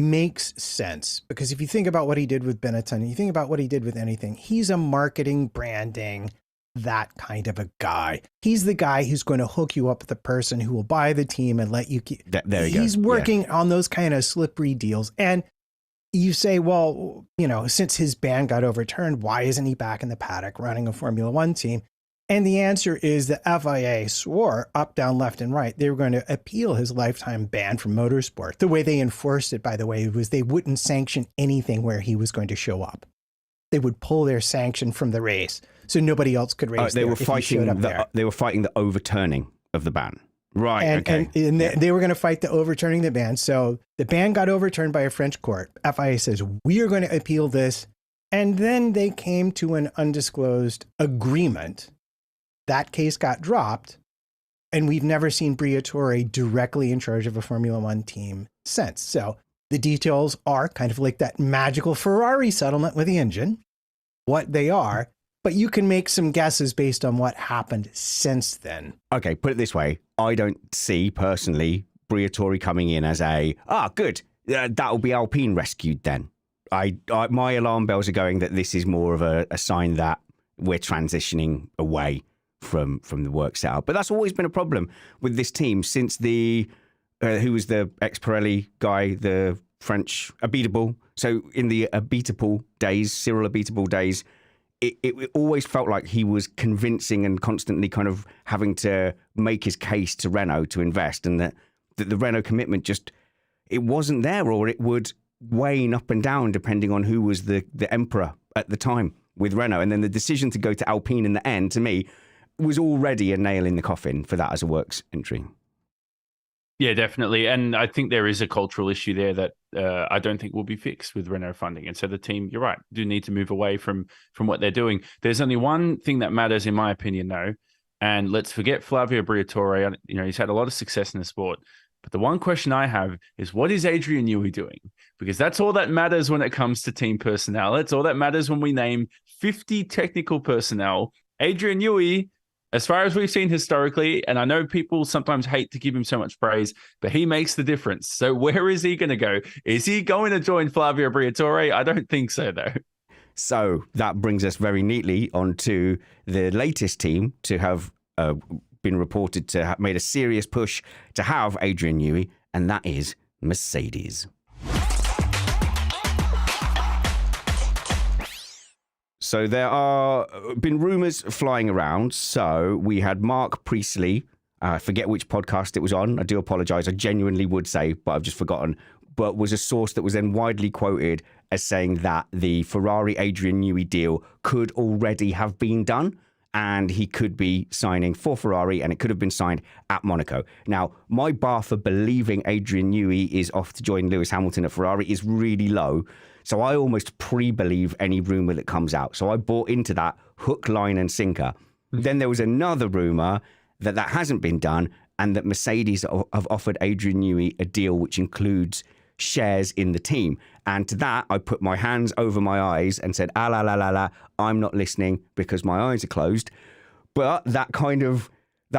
makes sense, because if you think about what he did with Benetton, you think about what he did with anything, he's a marketing, branding, that kind of a guy. He's the guy who's going to hook you up with the person who will buy the team and let you keep. There you go. He's working on those kind of slippery deals. And you say, well, you know, since his ban got overturned, why isn't he back in the paddock running a Formula One team? And the answer is the FIA swore up, down, left, and right they were going to appeal his lifetime ban from motorsport. The way they enforced it, by the way, was they wouldn't sanction anything where he was going to show up. They would pull their sanction from the race, so nobody else could race. They were fighting. They were fighting the overturning of the ban. Right. And they were going to fight the overturning the ban. So the ban got overturned by a French court. FIA says, we are going to appeal this. And then they came to an undisclosed agreement. That case got dropped, and we've never seen Briatore directly in charge of a Formula One team since. So the details are kind of like that magical Ferrari settlement with the engine, what they are, but you can make some guesses based on what happened since then. Okay, put it this way. I don't see personally Briatore coming in as good, that'll be Alpine rescued then. My alarm bells are going that this is more of a sign that we're transitioning away from the work setup. But that's always been a problem with this team since the who was the ex-Pirelli guy, the French Abiteboul. So in the Abiteboul days, Cyril Abiteboul days, it always felt like he was convincing and constantly kind of having to make his case to Renault to invest, and that the Renault commitment just, it wasn't there, or it would wane up and down depending on who was the emperor at the time with Renault. And then the decision to go to Alpine in the end, to me, was already a nail in the coffin for that as a works entry. Yeah, definitely. And I think there is a cultural issue there that I don't think will be fixed with Renault funding. And so the team, you're right, do need to move away from what they're doing. There's only one thing that matters, in my opinion, though. And let's forget Flavio Briatore. You know, he's had a lot of success in the sport. But the one question I have is, what is Adrian Newey doing? Because that's all that matters when it comes to team personnel. It's all that matters when we name 50 technical personnel. Adrian Newey, as far as we've seen historically, and I know people sometimes hate to give him so much praise, but he makes the difference. So where is he going to go? Is he going to join Flavio Briatore? I don't think so, though. So that brings us very neatly onto the latest team to have been reported to have made a serious push to have Adrian Newey, and that is Mercedes. So there are been rumors flying around. So we had Mark Priestley, I forget which podcast it was on. I do apologize. I genuinely would say, but I've just forgotten. But was a source that was then widely quoted as saying that the Ferrari Adrian Newey deal could already have been done, and he could be signing for Ferrari, and it could have been signed at Monaco. Now, my bar for believing Adrian Newey is off to join Lewis Hamilton at Ferrari is really low. So I almost pre-believe any rumor that comes out. So I bought into that hook, line, and sinker. Then there was another rumor that hasn't been done, and that Mercedes have offered Adrian Newey a deal which includes shares in the team. And to that, I put my hands over my eyes and said, I'm not listening because my eyes are closed. But that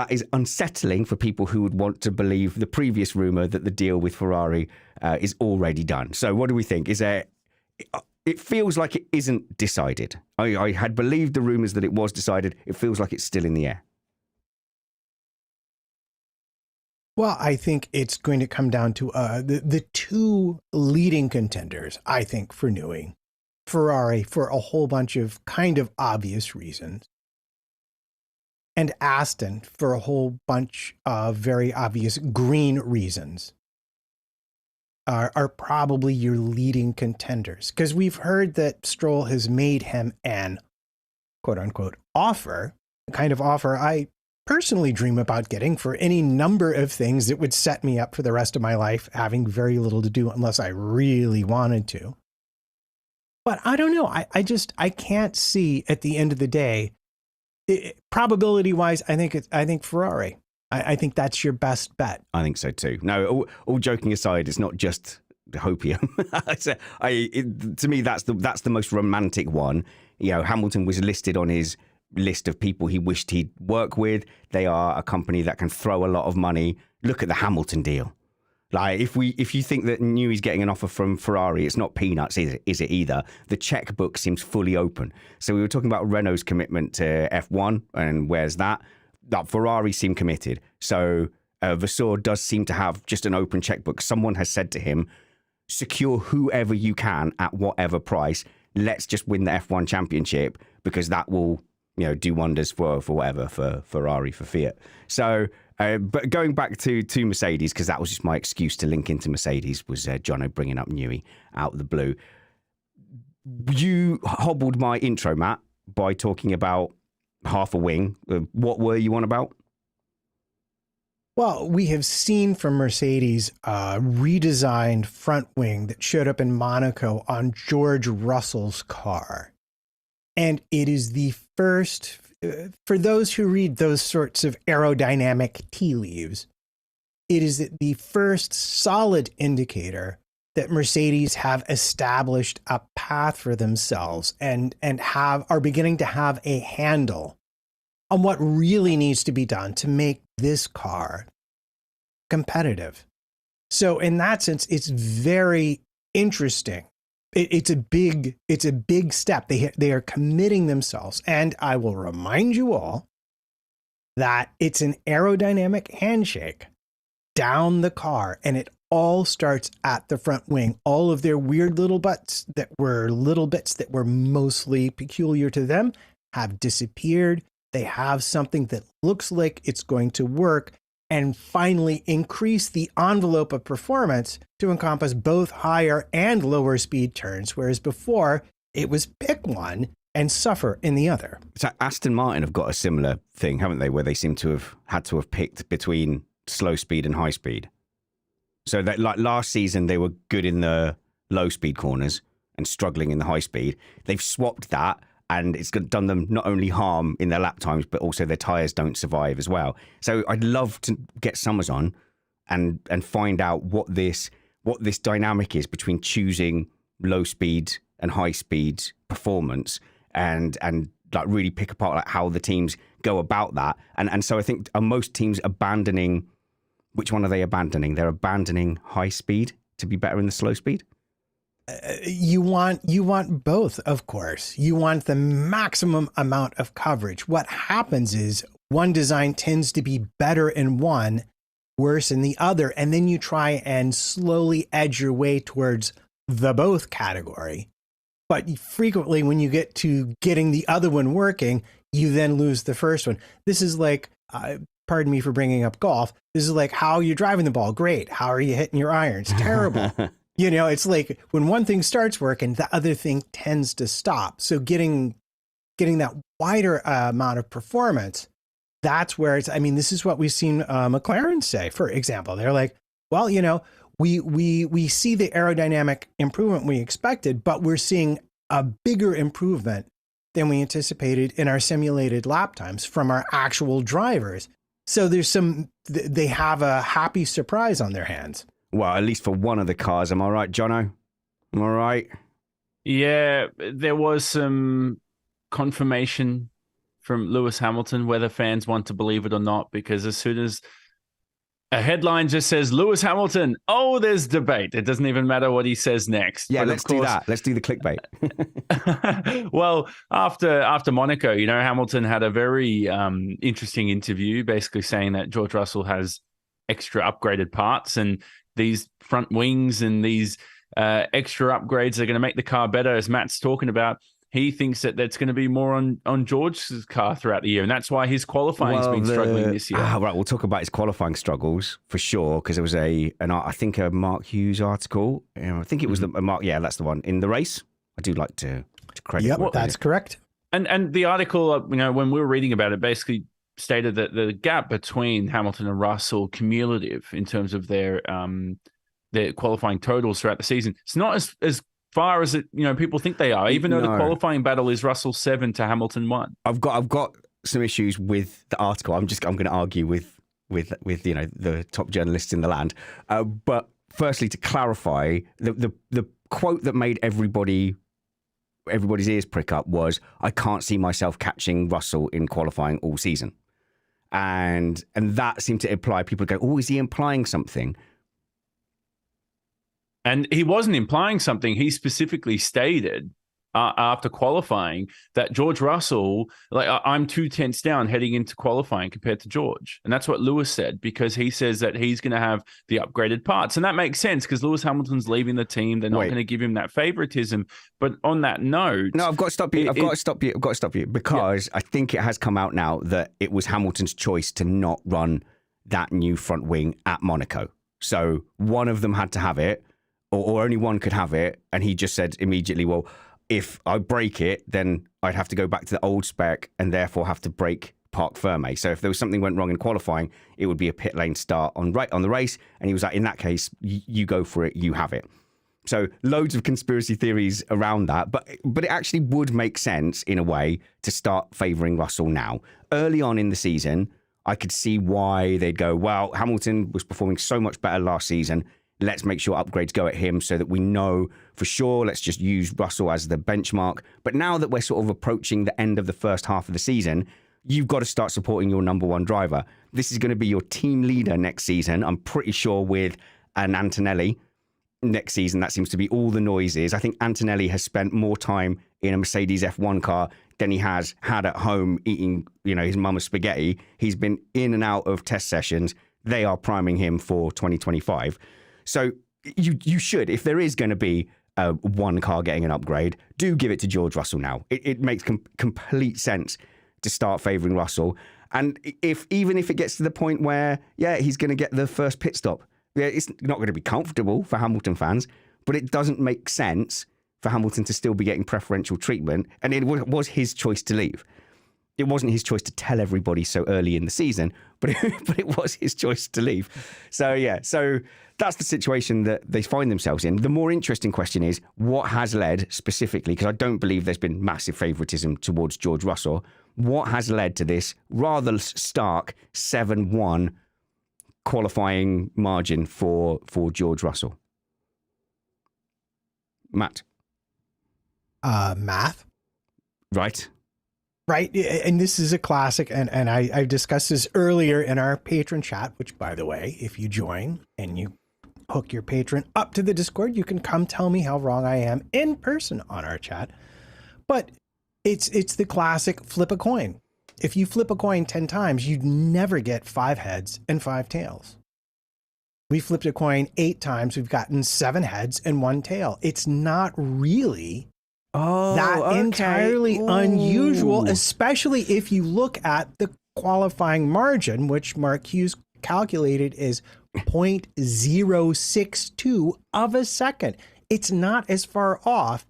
is unsettling for people who would want to believe the previous rumor that the deal with Ferrari is already done. So what do we think? it feels like it isn't decided. I had believed the rumors that it was decided. It feels like it's still in the air. Well, I think it's going to come down to the two leading contenders, I think, for Newey. Ferrari for a whole bunch of kind of obvious reasons, and Aston for a whole bunch of very obvious green reasons are probably your leading contenders. Because we've heard that Stroll has made him an quote-unquote offer, the kind of offer I personally dream about getting for any number of things that would set me up for the rest of my life, having very little to do unless I really wanted to. But I don't know. I can't see at the end of the day, probability wise, I think Ferrari. I think that's your best bet. I think so too. No, all joking aside, it's not just hopium. To me, that's the most romantic one. You know, Hamilton was listed on his list of people he wished he'd work with. They are a company that can throw a lot of money. Look at the Hamilton deal. Like, if you think that Newey's getting an offer from Ferrari, it's not peanuts, is it either? The checkbook seems fully open. So we were talking about Renault's commitment to F1, and where's that? That Ferrari seem committed. So Vasseur does seem to have just an open checkbook. Someone has said to him, secure whoever you can at whatever price. Let's just win the F1 championship, because that will, you know, do wonders for whatever, for Ferrari, for Fiat. So, but going back to Mercedes, because that was just my excuse to link into Mercedes, was Jono bringing up Newey out of the blue. You hobbled my intro, Matt, by talking about half a wing. What were you on about? Well, we have seen from Mercedes a redesigned front wing that showed up in Monaco on George Russell's car. And it is the first, for those who read those sorts of aerodynamic tea leaves, it is the first solid indicator that Mercedes have established a path for themselves and are beginning to have a handle on what really needs to be done to make this car competitive. So in that sense, it's very interesting. It's a big step. They are committing themselves. And I will remind you all that it's an aerodynamic handshake down the car, and it all starts at the front wing. All of their weird little bits that were mostly peculiar to them have disappeared. They have something that looks like it's going to work, and finally increase the envelope of performance to encompass both higher and lower speed turns, whereas before it was pick one and suffer in the other. So Aston Martin have got a similar thing, haven't they, where they seem to have had to have picked between slow speed and high speed. So that, like last season, they were good in the low speed corners and struggling in the high speed. They've swapped that, and it's done them not only harm in their lap times, but also their tyres don't survive as well. So I'd love to get Summers on and find out what this dynamic is between choosing low speed and high speed performance, and like really pick apart like how the teams go about that. And so I think, are most teams abandoning, which one are they abandoning? They're abandoning high speed to be better in the slow speed? You want both, of course. You want the maximum amount of coverage. What happens is one design tends to be better in one, worse in the other, and then you try and slowly edge your way towards the both category. But frequently when you get to getting the other one working, you then lose the first one. This is like, pardon me for bringing up golf, this is like, how are you driving the ball? Great. How are you hitting your irons? Terrible. You know, it's like when one thing starts working, the other thing tends to stop. So getting that wider amount of performance, that's where it's, I mean, this is what we've seen McLaren say, for example. They're like, well, you know, we see the aerodynamic improvement we expected, but we're seeing a bigger improvement than we anticipated in our simulated lap times from our actual drivers. So they have a happy surprise on their hands. Well, at least for one of the cars. Am I right, Jono? Am I right? Yeah, there was some confirmation from Lewis Hamilton, whether fans want to believe it or not, because as soon as A headline just says Lewis Hamilton. Oh, there's debate. It doesn't even matter what he says next. Yeah, But let's do that. Let's do the clickbait. Well, after Monaco, Hamilton had a very interesting interview, basically saying that George Russell has extra upgraded parts, and these front wings and these extra upgrades are going to make the car better, as Matt's talking about. He thinks that that's going to be more on George's car throughout the year, and that's why his qualifying's been struggling this year. Right, we'll talk about his qualifying struggles for sure, because there was a Mark Hughes article. I think it was the Mark. Yeah, that's the one in the race. I do like to credit. Yep, that's correct. And the article, when we were reading about it, basically stated that the gap between Hamilton and Russell cumulative in terms of their qualifying totals throughout the season. It's not as far as people think they are, even though the qualifying battle is Russell 7 to Hamilton 1. I've got some issues with the article. I'm going to argue with the top journalists in the land. But firstly, to clarify, the quote that made everybody's ears prick up was, "I can't see myself catching Russell in qualifying all season," and that seemed to imply people go, "Oh, is he implying something?" And he wasn't implying something. He specifically stated after qualifying that George Russell, I'm 2/10 down heading into qualifying compared to George. And that's what Lewis said, because he says that he's going to have the upgraded parts. And that makes sense because Lewis Hamilton's leaving the team. They're not going to give him that favoritism. But on that note... No, I've got to stop you. Because I think it has come out now that it was Hamilton's choice to not run that new front wing at Monaco. So one of them had to have it, or only one could have it. And he just said immediately, well, if I break it, then I'd have to go back to the old spec and therefore have to break Parc Fermé. So if there was something went wrong in qualifying, it would be a pit lane start on the race. And he was like, in that case, you go for it, you have it. So loads of conspiracy theories around that. But it actually would make sense in a way to start favouring Russell now. Early on in the season, I could see why they'd go, well, Hamilton was performing so much better last season. Let's make sure upgrades go at him so that we know for sure. Let's just use Russell as the benchmark. But now that we're sort of approaching the end of the first half of the season, you've got to start supporting your number one driver. This is going to be your team leader next season. I'm pretty sure with an Antonelli next season, that seems to be all the noises. I think Antonelli has spent more time in a Mercedes F1 car than he has had at home eating, his mama's spaghetti. He's been in and out of test sessions. They are priming him for 2025. So you should, if there is going to be one car getting an upgrade, do give it to George Russell now. It makes complete sense to start favouring Russell. And even if it gets to the point where, he's going to get the first pit stop, it's not going to be comfortable for Hamilton fans, but it doesn't make sense for Hamilton to still be getting preferential treatment. And it was his choice to leave. It wasn't his choice to tell everybody so early in the season, but it was his choice to leave. So that's the situation that they find themselves in. The more interesting question is, what has led specifically, because I don't believe there's been massive favouritism towards George Russell, what has led to this rather stark 7-1 qualifying margin for George Russell? Matt? Math. Right. Right. And this is a classic. And I discussed this earlier in our patron chat, which, by the way, if you join and you hook your patron up to the Discord, you can come tell me how wrong I am in person on our chat. But it's the classic flip a coin. If you flip a coin 10 times, you'd never get 5 heads and 5 tails. We flipped a coin 8 times. We've gotten 7 heads and 1 tail. It's not really entirely unusual, especially if you look at the qualifying margin, which Mark Hughes calculated is 0.062 of a second. It's not as far off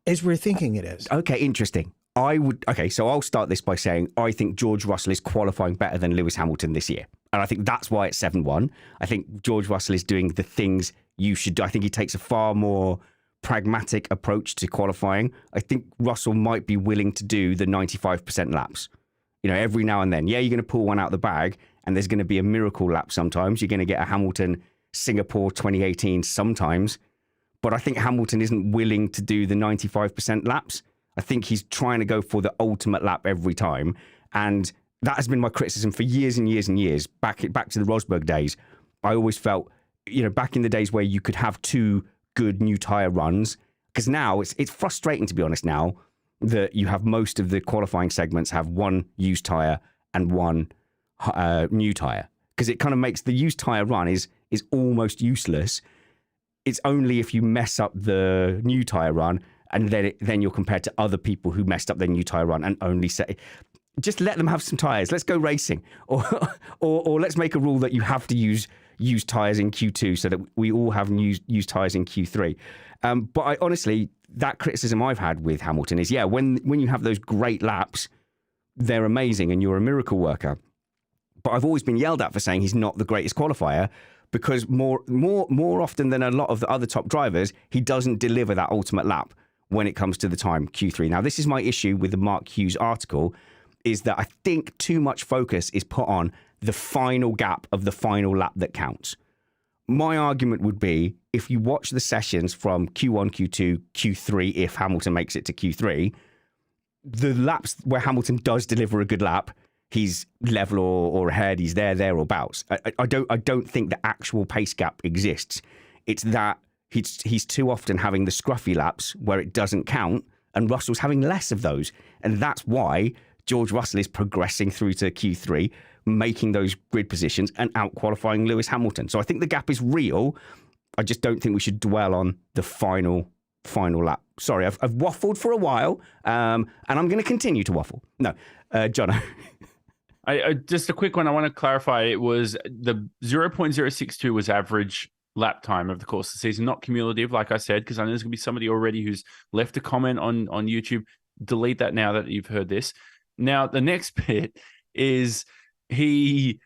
as we're thinking it is. Okay, interesting. So I'll start this by saying I think George Russell is qualifying better than Lewis Hamilton this year. And I think that's why it's 7-1. I think George Russell is doing the things you should do. I think he takes a far more pragmatic approach to qualifying. I think Russell might be willing to do the 95% laps. Every now and then. Yeah, you're going to pull one out of the bag and there's going to be a miracle lap sometimes. You're going to get a Hamilton Singapore 2018 sometimes. But I think Hamilton isn't willing to do the 95% laps. I think he's trying to go for the ultimate lap every time. And that has been my criticism for years and years and years, back to the Rosberg days. I always felt, back in the days where you could have 2 good new tire runs, because now it's frustrating, to be honest, now that you have most of the qualifying segments have 1 used tire and 1 new tire, because it kind of makes the used tire run is almost useless. It's only if you mess up the new tire run, and then you're compared to other people who messed up their new tire run and only say, just let them have some tires. Let's go racing, or let's make a rule that you have to use used tires in Q2 so that we all have used tires in Q3. But I honestly, that criticism I've had with Hamilton is, when you have those great laps, they're amazing and you're a miracle worker. But I've always been yelled at for saying he's not the greatest qualifier, because more often than a lot of the other top drivers, he doesn't deliver that ultimate lap when it comes to the time Q3. Now, this is my issue with the Mark Hughes article, is that I think too much focus is put on the final gap of the final lap that counts. My argument would be, if you watch the sessions from Q1, Q2, Q3, if Hamilton makes it to Q3, the laps where Hamilton does deliver a good lap, he's level or ahead, he's there or bouts. I don't think the actual pace gap exists. It's that he's too often having the scruffy laps where it doesn't count, and Russell's having less of those. And that's why George Russell is progressing through to Q3, making those grid positions and out-qualifying Lewis Hamilton. So I think the gap is real. I just don't think we should dwell on the final lap. Sorry, I've waffled for a while, and I'm going to continue to waffle. No, Jono. I just a quick one. I want to clarify. It was the 0.062 was average lap time of the course of the season, not cumulative, like I said, because I know there's going to be somebody already who's left a comment on YouTube. Delete that now that you've heard this. Now, the next bit is isn't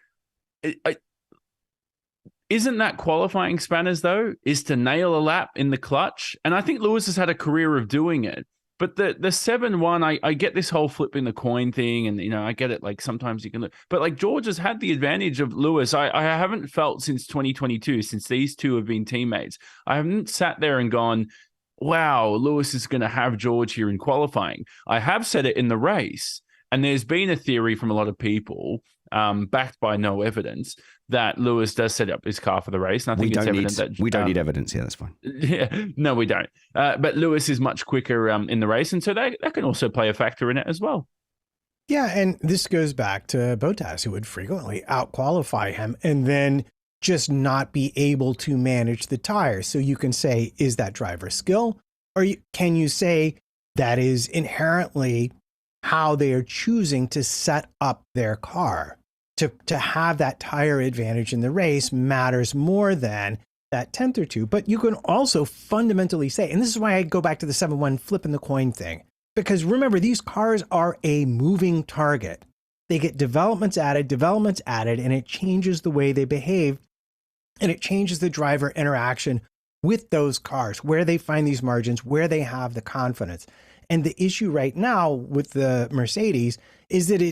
that qualifying spanners, though, is to nail a lap in the clutch. And I think Lewis has had a career of doing it. But the 7-1, I get this whole flipping the coin thing, and I get it. Like, sometimes you can, but like, George has had the advantage of Lewis. I haven't felt since 2022, since these two have been teammates, I haven't sat there and gone, wow, Lewis is going to have George here in qualifying. I have said it in the race, and there's been a theory from a lot of people, backed by no evidence, that Lewis does set up his car for the race. And I think it's evident that we don't need evidence here. That's fine. Yeah, no, we don't. But Lewis is much quicker in the race, and so that can also play a factor in it as well. Yeah, and this goes back to Bottas, who would frequently out-qualify him and then just not be able to manage the tires. So you can say, is that driver skill? Or can you say that is inherently how they are choosing to set up their car? To have that tire advantage in the race matters more than that 10th or 2. But you can also fundamentally say, and this is why I go back to the 7-1 flipping the coin thing, because remember, these cars are a moving target. They get developments added, and it changes the way they behave, and it changes the driver interaction with those cars, where they find these margins, where they have the confidence. And the issue right now with the Mercedes is that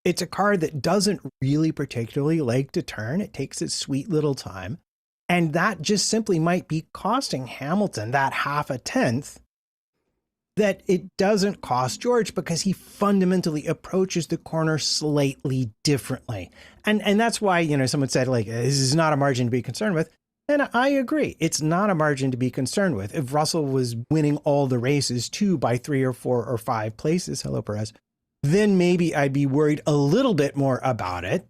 it's a car that doesn't really particularly like to turn. It takes its sweet little time. And that just simply might be costing Hamilton that 0.5 tenth that it doesn't cost George, because he fundamentally approaches the corner slightly differently. And that's why, someone said, like, this is not a margin to be concerned with. And I agree. It's not a margin to be concerned with. If Russell was winning all the races too by 3 or 4 or 5 places, hello Perez, then maybe I'd be worried a little bit more about it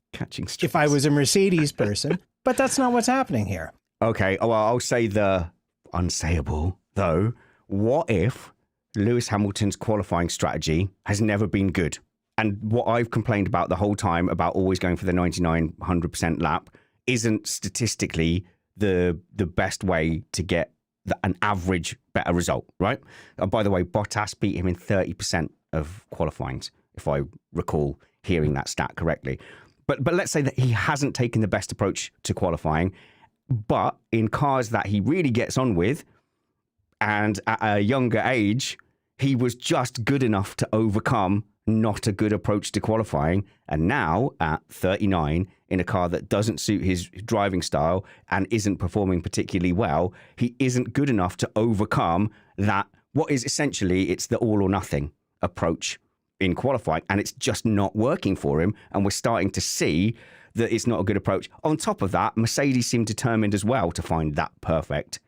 if I was a Mercedes person. But that's not what's happening here. Okay, well, I'll say the unsayable, though. What if Lewis Hamilton's qualifying strategy has never been good? And what I've complained about the whole time about always going for the 99, 100% lap isn't statistically the best way to get an average better result, right? By the way, Bottas beat him in 30% of qualifyings, if I recall hearing that stat correctly. But let's say that he hasn't taken the best approach to qualifying, but in cars that he really gets on with, and at a younger age, he was just good enough to overcome not a good approach to qualifying. And now at 39, in a car that doesn't suit his driving style and isn't performing particularly well, he isn't good enough to overcome that, what is essentially, it's the all or nothing approach in qualifying, and it's just not working for him. And we're starting to see that it's not a good approach. On top of that, Mercedes seem determined as well to find that perfect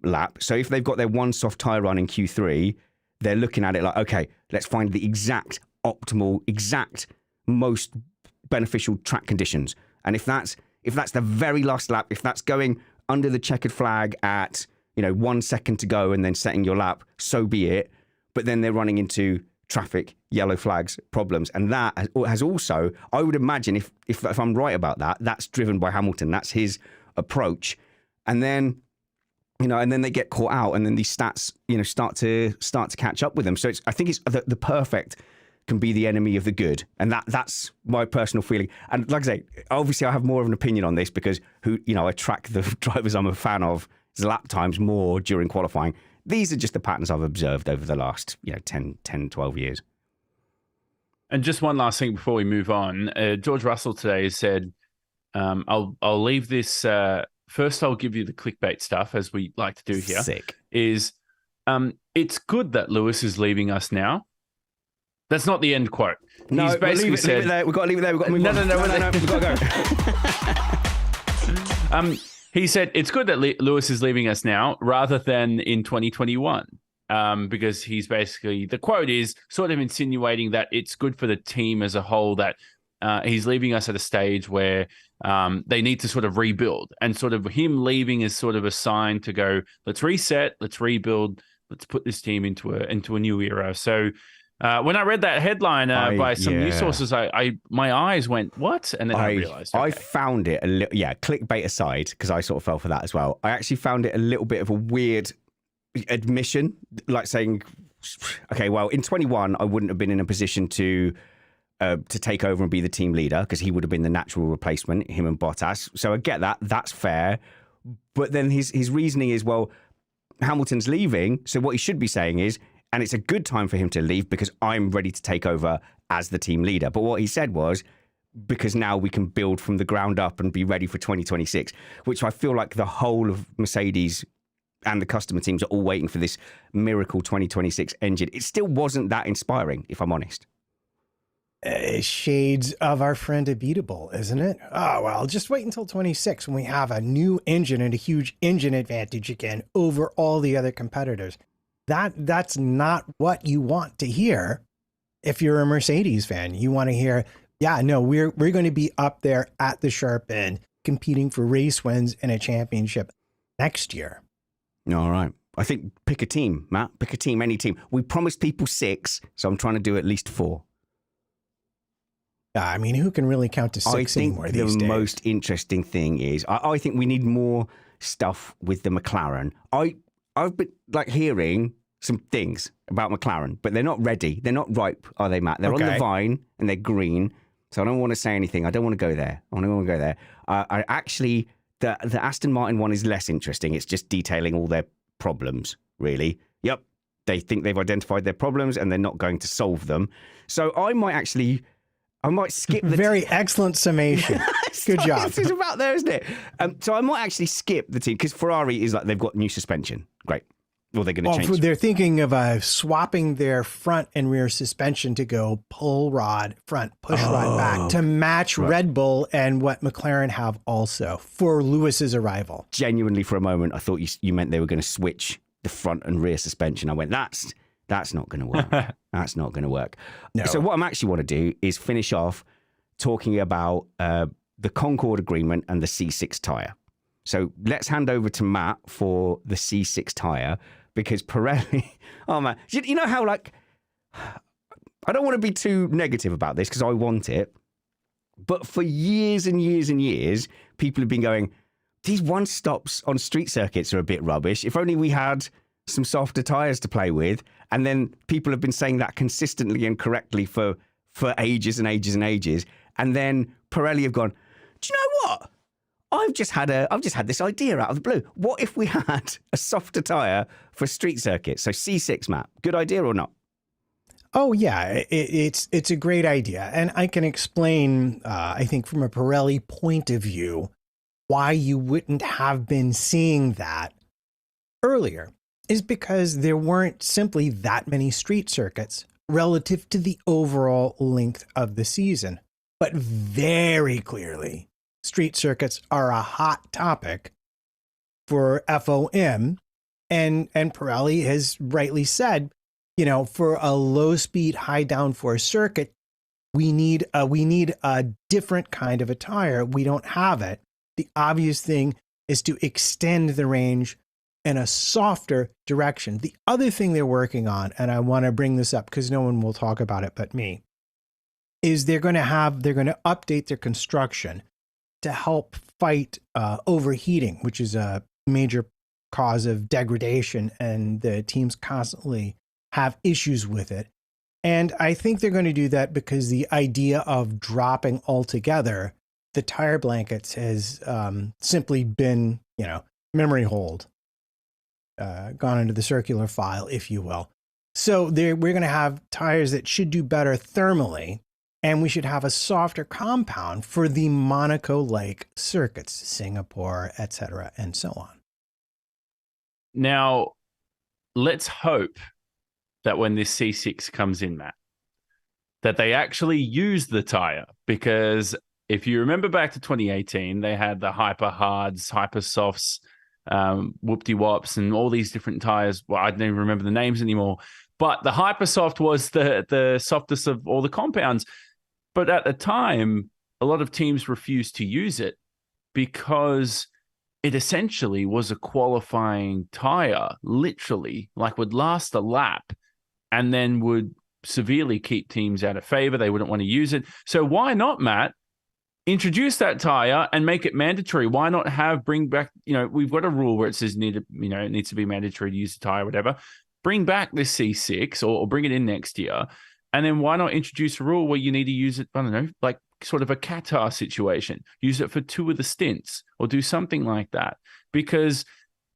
lap. So if they've got their one soft tyre run in Q3, they're looking at it like, okay, let's find the exact optimal, exact most beneficial track conditions. And if that's the very last lap, if that's going under the checkered flag at 1 second to go and then setting your lap, so be it. But then they're running into traffic, yellow flags, problems. And that has also, I would imagine, if I'm right about that, that's driven by Hamilton. That's his approach. And then, and then they get caught out, and then these stats, start to catch up with them. So I think it's the perfect can be the enemy of the good. And that's my personal feeling. And like I say, obviously I have more of an opinion on this because I track the drivers I'm a fan of lap times more during qualifying. These are just the patterns I've observed over the last 10, 12 years. And just one last thing before we move on. George Russell today said, I'll leave this. First, I'll give you the clickbait stuff, as we like to do here. Sick. It's good that Lewis is leaving us now. That's not the end quote. No, he's basically leave it there. We've got to leave it there. We've got to move on. No, we've got to go. He said, it's good that Lewis is leaving us now rather than in 2021. Because he's basically, the quote is sort of insinuating that it's good for the team as a whole that he's leaving us at a stage where they need to sort of rebuild. And sort of him leaving is sort of a sign to go, let's reset, let's rebuild, let's put this team into a new era. So when I read that headline by some news sources, my eyes went, what? And then I realized. Okay. I found it a little, clickbait aside, because I sort of fell for that as well. I actually found it a little bit of a weird admission, like saying, okay, well, in 21, I wouldn't have been in a position to take over and be the team leader because he would have been the natural replacement, him and Bottas. So I get that. That's fair. But then his reasoning is, well, Hamilton's leaving. So what he should be saying is, and it's a good time for him to leave because I'm ready to take over as the team leader. But what he said was, because now we can build from the ground up and be ready for 2026, which I feel like the whole of Mercedes and the customer teams are all waiting for this miracle 2026 engine. It still wasn't that inspiring, if I'm honest. Shades of our friend Beatable, isn't it? Oh, well, just wait until 26 when we have a new engine and a huge engine advantage again over all the other competitors. That's not what you want to hear if you're a Mercedes fan. You want to hear, we're going to be up there at the sharp end, competing for race wins and a championship next year. All right. I think pick a team, Matt. Pick a team, any team. We promised people 6, so I'm trying to do at least 4. I mean, who can really count to 6 anymore these days? I think the most interesting thing is, I think we need more stuff with the McLaren. I've been hearing some things about McLaren, but they're not ready. They're not ripe, are they, Matt? They're on the vine and they're green. So I don't want to say anything. I don't want to go there. I don't want to go there. I actually, the Aston Martin one is less interesting. It's just detailing all their problems, really. Yep. They think they've identified their problems and they're not going to solve them. So I might skip the very excellent summation. Good job. This is about there, isn't it? So I might actually skip the team because Ferrari is they've got new suspension. Great. Well, they're going to change. They're thinking of swapping their front and rear suspension to go pull rod front, push rod back to match Red Bull and what McLaren have also for Lewis's arrival. Genuinely, for a moment, I thought you meant they were going to switch the front and rear suspension. I went, that's not going to work. That's not going to work. No. So what I'm actually want to do is finish off talking about the Concord Agreement and the C6 tyre. So let's hand over to Matt for the C6 tyre because Pirelli, oh man, you know how I don't want to be too negative about this because I want it, but for years and years and years, people have been going, these one stops on street circuits are a bit rubbish. If only we had some softer tyres to play with. And then people have been saying that consistently and correctly for ages and ages and ages. And then Pirelli have gone, do you know what? I've just had this idea out of the blue. What if we had a softer tyre for street circuits? So C6, Matt, good idea or not? Oh yeah, it's a great idea, and I can explain. I think from a Pirelli point of view, why you wouldn't have been seeing that earlier is because there weren't simply that many street circuits relative to the overall length of the season. But very clearly, street circuits are a hot topic for FOM. And Pirelli has rightly said, for a low speed, high downforce circuit, we need a different kind of a tire. We don't have it. The obvious thing is to extend the range in a softer direction. The other thing they're working on, and I want to bring this up because no one will talk about it but me, is they're going to update their construction to help fight overheating, which is a major cause of degradation, and the teams constantly have issues with it. And I think they're going to do that because the idea of dropping altogether the tire blankets has simply been, memory hold, gone into the circular file, if you will. So we're going to have tires that should do better thermally, and we should have a softer compound for the Monaco-like circuits, Singapore, etc., and so on. Now, let's hope that when this C6 comes in, Matt, that they actually use the tire, because if you remember back to 2018, they had the hyper hards, hyper softs, whoopty wops, and all these different tires. Well, I don't even remember the names anymore, but the hyper soft was the softest of all the compounds. But at the time, a lot of teams refused to use it because it essentially was a qualifying tire, literally, would last a lap and then would severely keep teams out of favor. They wouldn't want to use it. So why not, Matt, introduce that tire and make it mandatory? Why not bring back, we've got a rule where it says it needs to be mandatory to use the tire, whatever. Bring back this C6 or bring it in next year. And then why not introduce a rule where you need to use it, I don't know, like sort of a Qatar situation, use it for 2 of the stints or do something like that. Because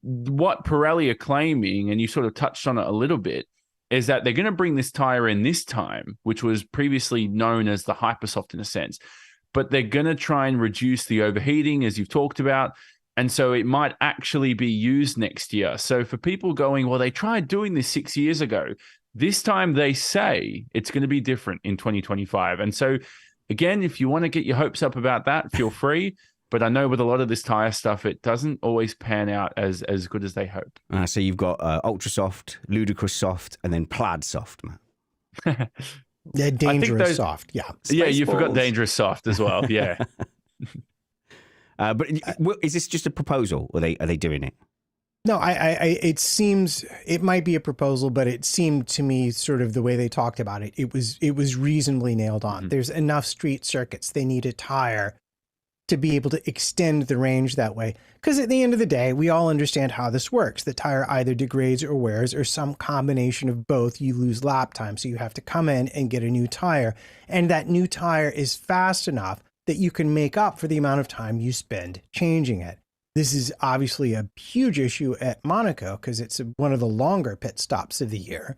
what Pirelli are claiming, and you sort of touched on it a little bit, is that they're going to bring this tire in this time, which was previously known as the Hypersoft in a sense, but they're going to try and reduce the overheating, as you've talked about. And so it might actually be used next year. So for people going, well, they tried doing this 6 years ago, this time they say it's going to be different in 2025. And so again, if you want to get your hopes up about that, feel free. But I know with a lot of this tire stuff, it doesn't always pan out as good as they hope. So you've got ultra soft, ludicrous soft, and then plaid soft, Matt. Yeah, dangerous soft. Yeah. Yeah, you forgot dangerous soft as well. Yeah. But is this just a proposal, or are they doing it? No, it seems it might be a proposal, but it seemed to me sort of the way they talked about it, it was reasonably nailed on. Mm-hmm. There's enough street circuits. They need a tire to be able to extend the range that way. Because at the end of the day, we all understand how this works. The tire either degrades or wears, or some combination of both. You lose lap time, so you have to come in and get a new tire. And that new tire is fast enough that you can make up for the amount of time you spend changing it. This is obviously a huge issue at Monaco because it's one of the longer pit stops of the year,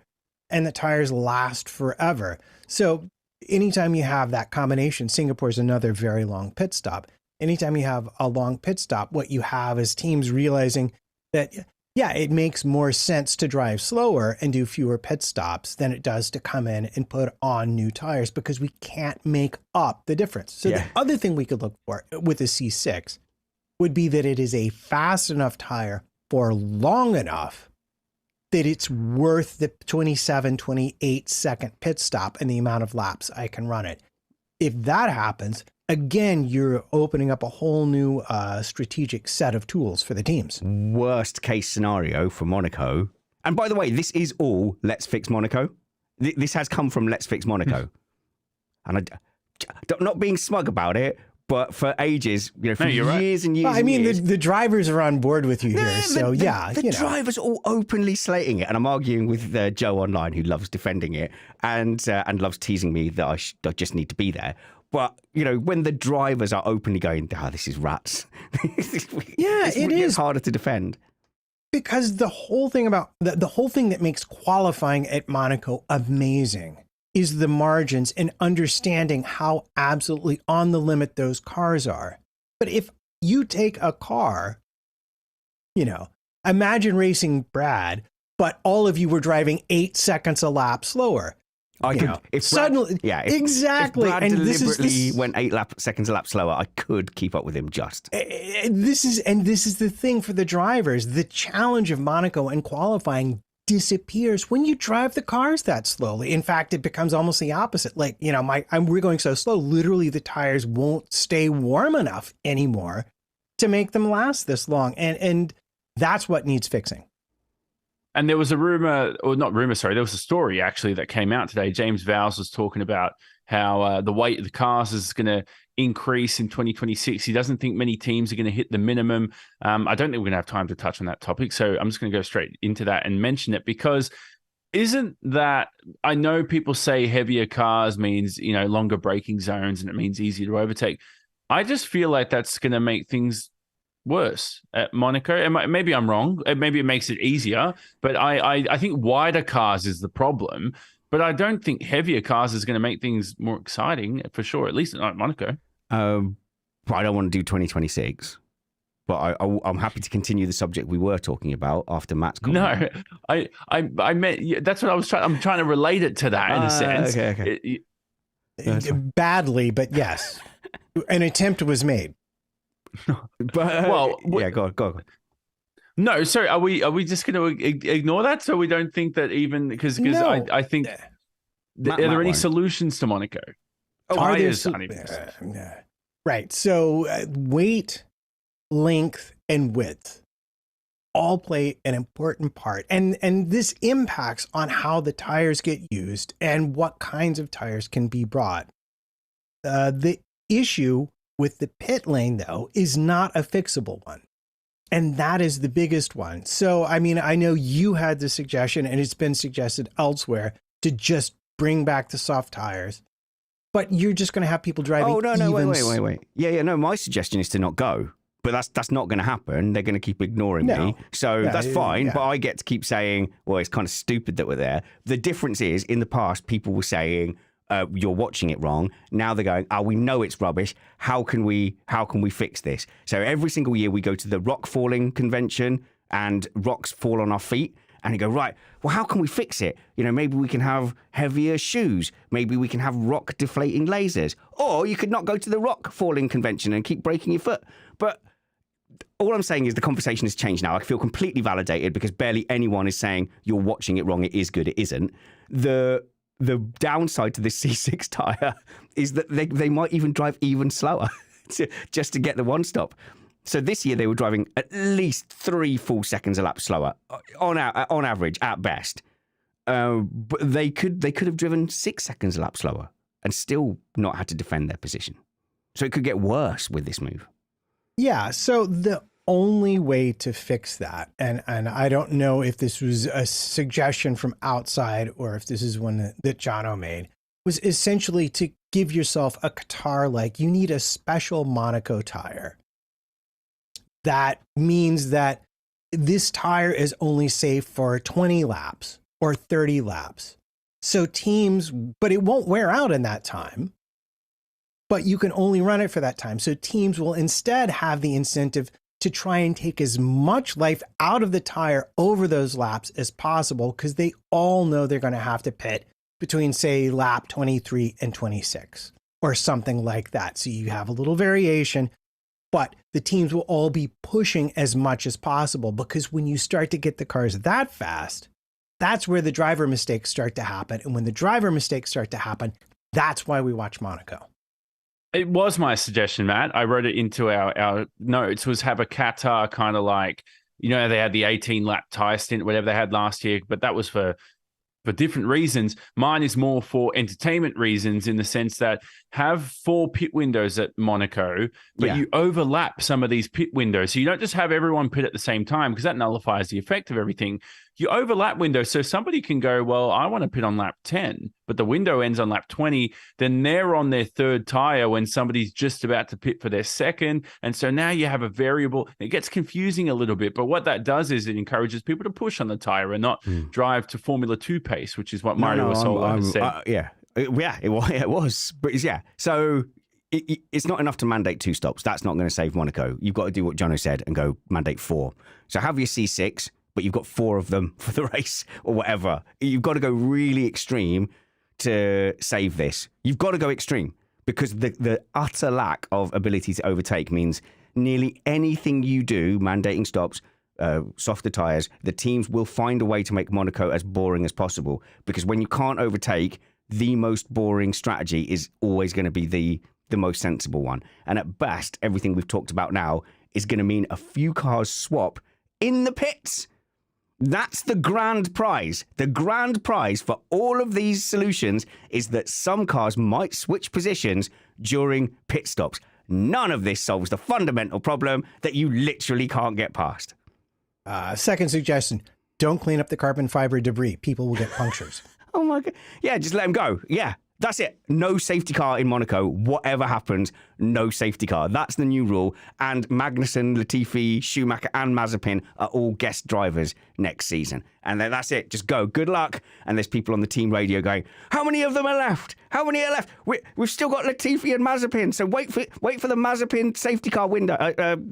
and the tires last forever. So anytime you have that combination, Singapore's another very long pit stop. Anytime you have a long pit stop, what you have is teams realizing that, yeah, it makes more sense to drive slower and do fewer pit stops than it does to come in and put on new tires because we can't make up the difference. So the other thing we could look for with the C6 would be that it is a fast enough tire for long enough that it's worth the 27, 28 second pit stop and the amount of laps I can run it. If that happens, again, you're opening up a whole new strategic set of tools for the teams. Worst case scenario for Monaco. And by the way, this is all Let's Fix Monaco. This has come from Let's Fix Monaco. And I'm not being smug about it, but for ages, for years and years. Well, I mean, years, the drivers are on board with you here, so the drivers are all openly slating it, and I'm arguing with Joe online, who loves defending it and loves teasing me that I just need to be there. But when the drivers are openly going, this is rats. It's harder to defend. Because the whole thing about the whole thing that makes qualifying at Monaco amazing is the margins and understanding how absolutely on the limit those cars are. But if you take a car, imagine racing Brad, but all of you were driving 8 seconds a lap slower. I could, if suddenly, exactly. If Brad deliberately went 8 seconds a lap slower, I could keep up with him just. This is the thing for the drivers. The challenge of Monaco and qualifying disappears when you drive the cars that slowly. In fact, it becomes almost the opposite. Like, we're going so slow, literally the tires won't stay warm enough anymore to make them last this long. And that's what needs fixing. And there was a rumor, or not rumor, sorry, there was a story actually that came out today. James Vowles was talking about how the weight of the cars is going to increase in 2026. He doesn't think many teams are going to hit the minimum. I don't think we're going to have time to touch on that topic. So I'm just going to go straight into that and mention it, because isn't that, I know people say heavier cars means, longer braking zones and it means easier to overtake. I just feel like that's going to make things worse at Monaco. And maybe I'm wrong. Maybe it makes it easier, but I think wider cars is the problem. But I don't think heavier cars is going to make things more exciting for sure, at least at Monaco. But I don't want to do 2026. But I'm happy to continue the subject we were talking about after Matt's comment. No, I meant, that's what I was trying. I'm trying to relate it to that in a sense. Okay. Badly, but yes, an attempt was made. But yeah, go on. No, sorry. Are we just going to ignore that? So we don't think that even because No. I think are there any solutions to Monaco? Tires aren't even right. So weight, length, and width all play an important part, and this impacts on how the tires get used and what kinds of tires can be brought. The issue with the pit lane, though, is not a fixable one. And that is the biggest one. So, I mean, I know you had the suggestion, and it's been suggested elsewhere, to just bring back the soft tires. But you're just going to have people driving. Oh, no, wait. Yeah, no, my suggestion is to not go. But that's not going to happen. They're going to keep ignoring me. So that's fine. But I get to keep saying, well, it's kind of stupid that we're there. The difference is, in the past, people were saying, you're watching it wrong. Now they're going, we know it's rubbish. How can we fix this? So every single year we go to the rock falling convention and rocks fall on our feet. And you go, right, well, how can we fix it? Maybe we can have heavier shoes. Maybe we can have rock deflating lasers. Or you could not go to the rock falling convention and keep breaking your foot. But all I'm saying is the conversation has changed now. I feel completely validated because barely anyone is saying you're watching it wrong. It is good. It isn't. The downside to this C6 tyre is that they might even drive even slower just to get the one stop. So this year they were driving at least 3 full seconds a lap slower on average at best. But they could have driven 6 seconds a lap slower and still not had to defend their position. So it could get worse with this move. Yeah. So the only way to fix that, and I don't know if this was a suggestion from outside or if this is one that Jono made, was essentially to give yourself a Qatar, like you need a special Monaco tire. That means that this tire is only safe for 20 laps or 30 laps. So teams, but it won't wear out in that time, but you can only run it for that time. So teams will instead have the incentive to try and take as much life out of the tire over those laps as possible, because they all know they're going to have to pit between, say, lap 23 and 26 or something like that. So you have a little variation, but the teams will all be pushing as much as possible, because when you start to get the cars that fast, that's where the driver mistakes start to happen. And when the driver mistakes start to happen, that's why we watch Monaco. It was my suggestion, Matt. I wrote it into our notes, was have a Qatar kind of like, they had the 18-lap tire stint, whatever they had last year, but that was for different reasons. Mine is more for entertainment reasons, in the sense that have 4 pit windows at Monaco, but you overlap some of these pit windows. So you don't just have everyone pit at the same time, because that nullifies the effect of everything. You overlap windows, so somebody can go, well, I want to pit on lap 10, but the window ends on lap 20. Then they're on their third tire when somebody's just about to pit for their second. And so now you have a variable. It gets confusing a little bit, but what that does is it encourages people to push on the tire and not drive to Formula 2 pace, which is what Mario Osola has said. It was. But so it's not enough to mandate 2 stops. That's not going to save Monaco. You've got to do what Jono said and go mandate 4. So have your C6, but you've got 4 of them for the race or whatever. You've got to go really extreme to save this. You've got to go extreme, because the utter lack of ability to overtake means nearly anything you do, mandating stops, softer tires, the teams will find a way to make Monaco as boring as possible. Because when you can't overtake, the most boring strategy is always going to be the most sensible one. And at best, everything we've talked about now is going to mean a few cars swap in the pits. That's the grand prize. The grand prize for all of these solutions is that some cars might switch positions during pit stops. None of this solves the fundamental problem that you literally can't get past. Second suggestion, don't clean up the carbon fiber debris. People will get punctures. Oh my God. Yeah, just let them go. Yeah, that's it. No safety car in Monaco. Whatever happens, no safety car. That's the new rule. And Magnussen, Latifi, Schumacher and Mazepin are all guest drivers next season. And then that's it. Just go. Good luck. And there's people on the team radio going, how many of them are left? How many are left? We've still got Latifi and Mazepin. So wait for the Mazepin safety car window,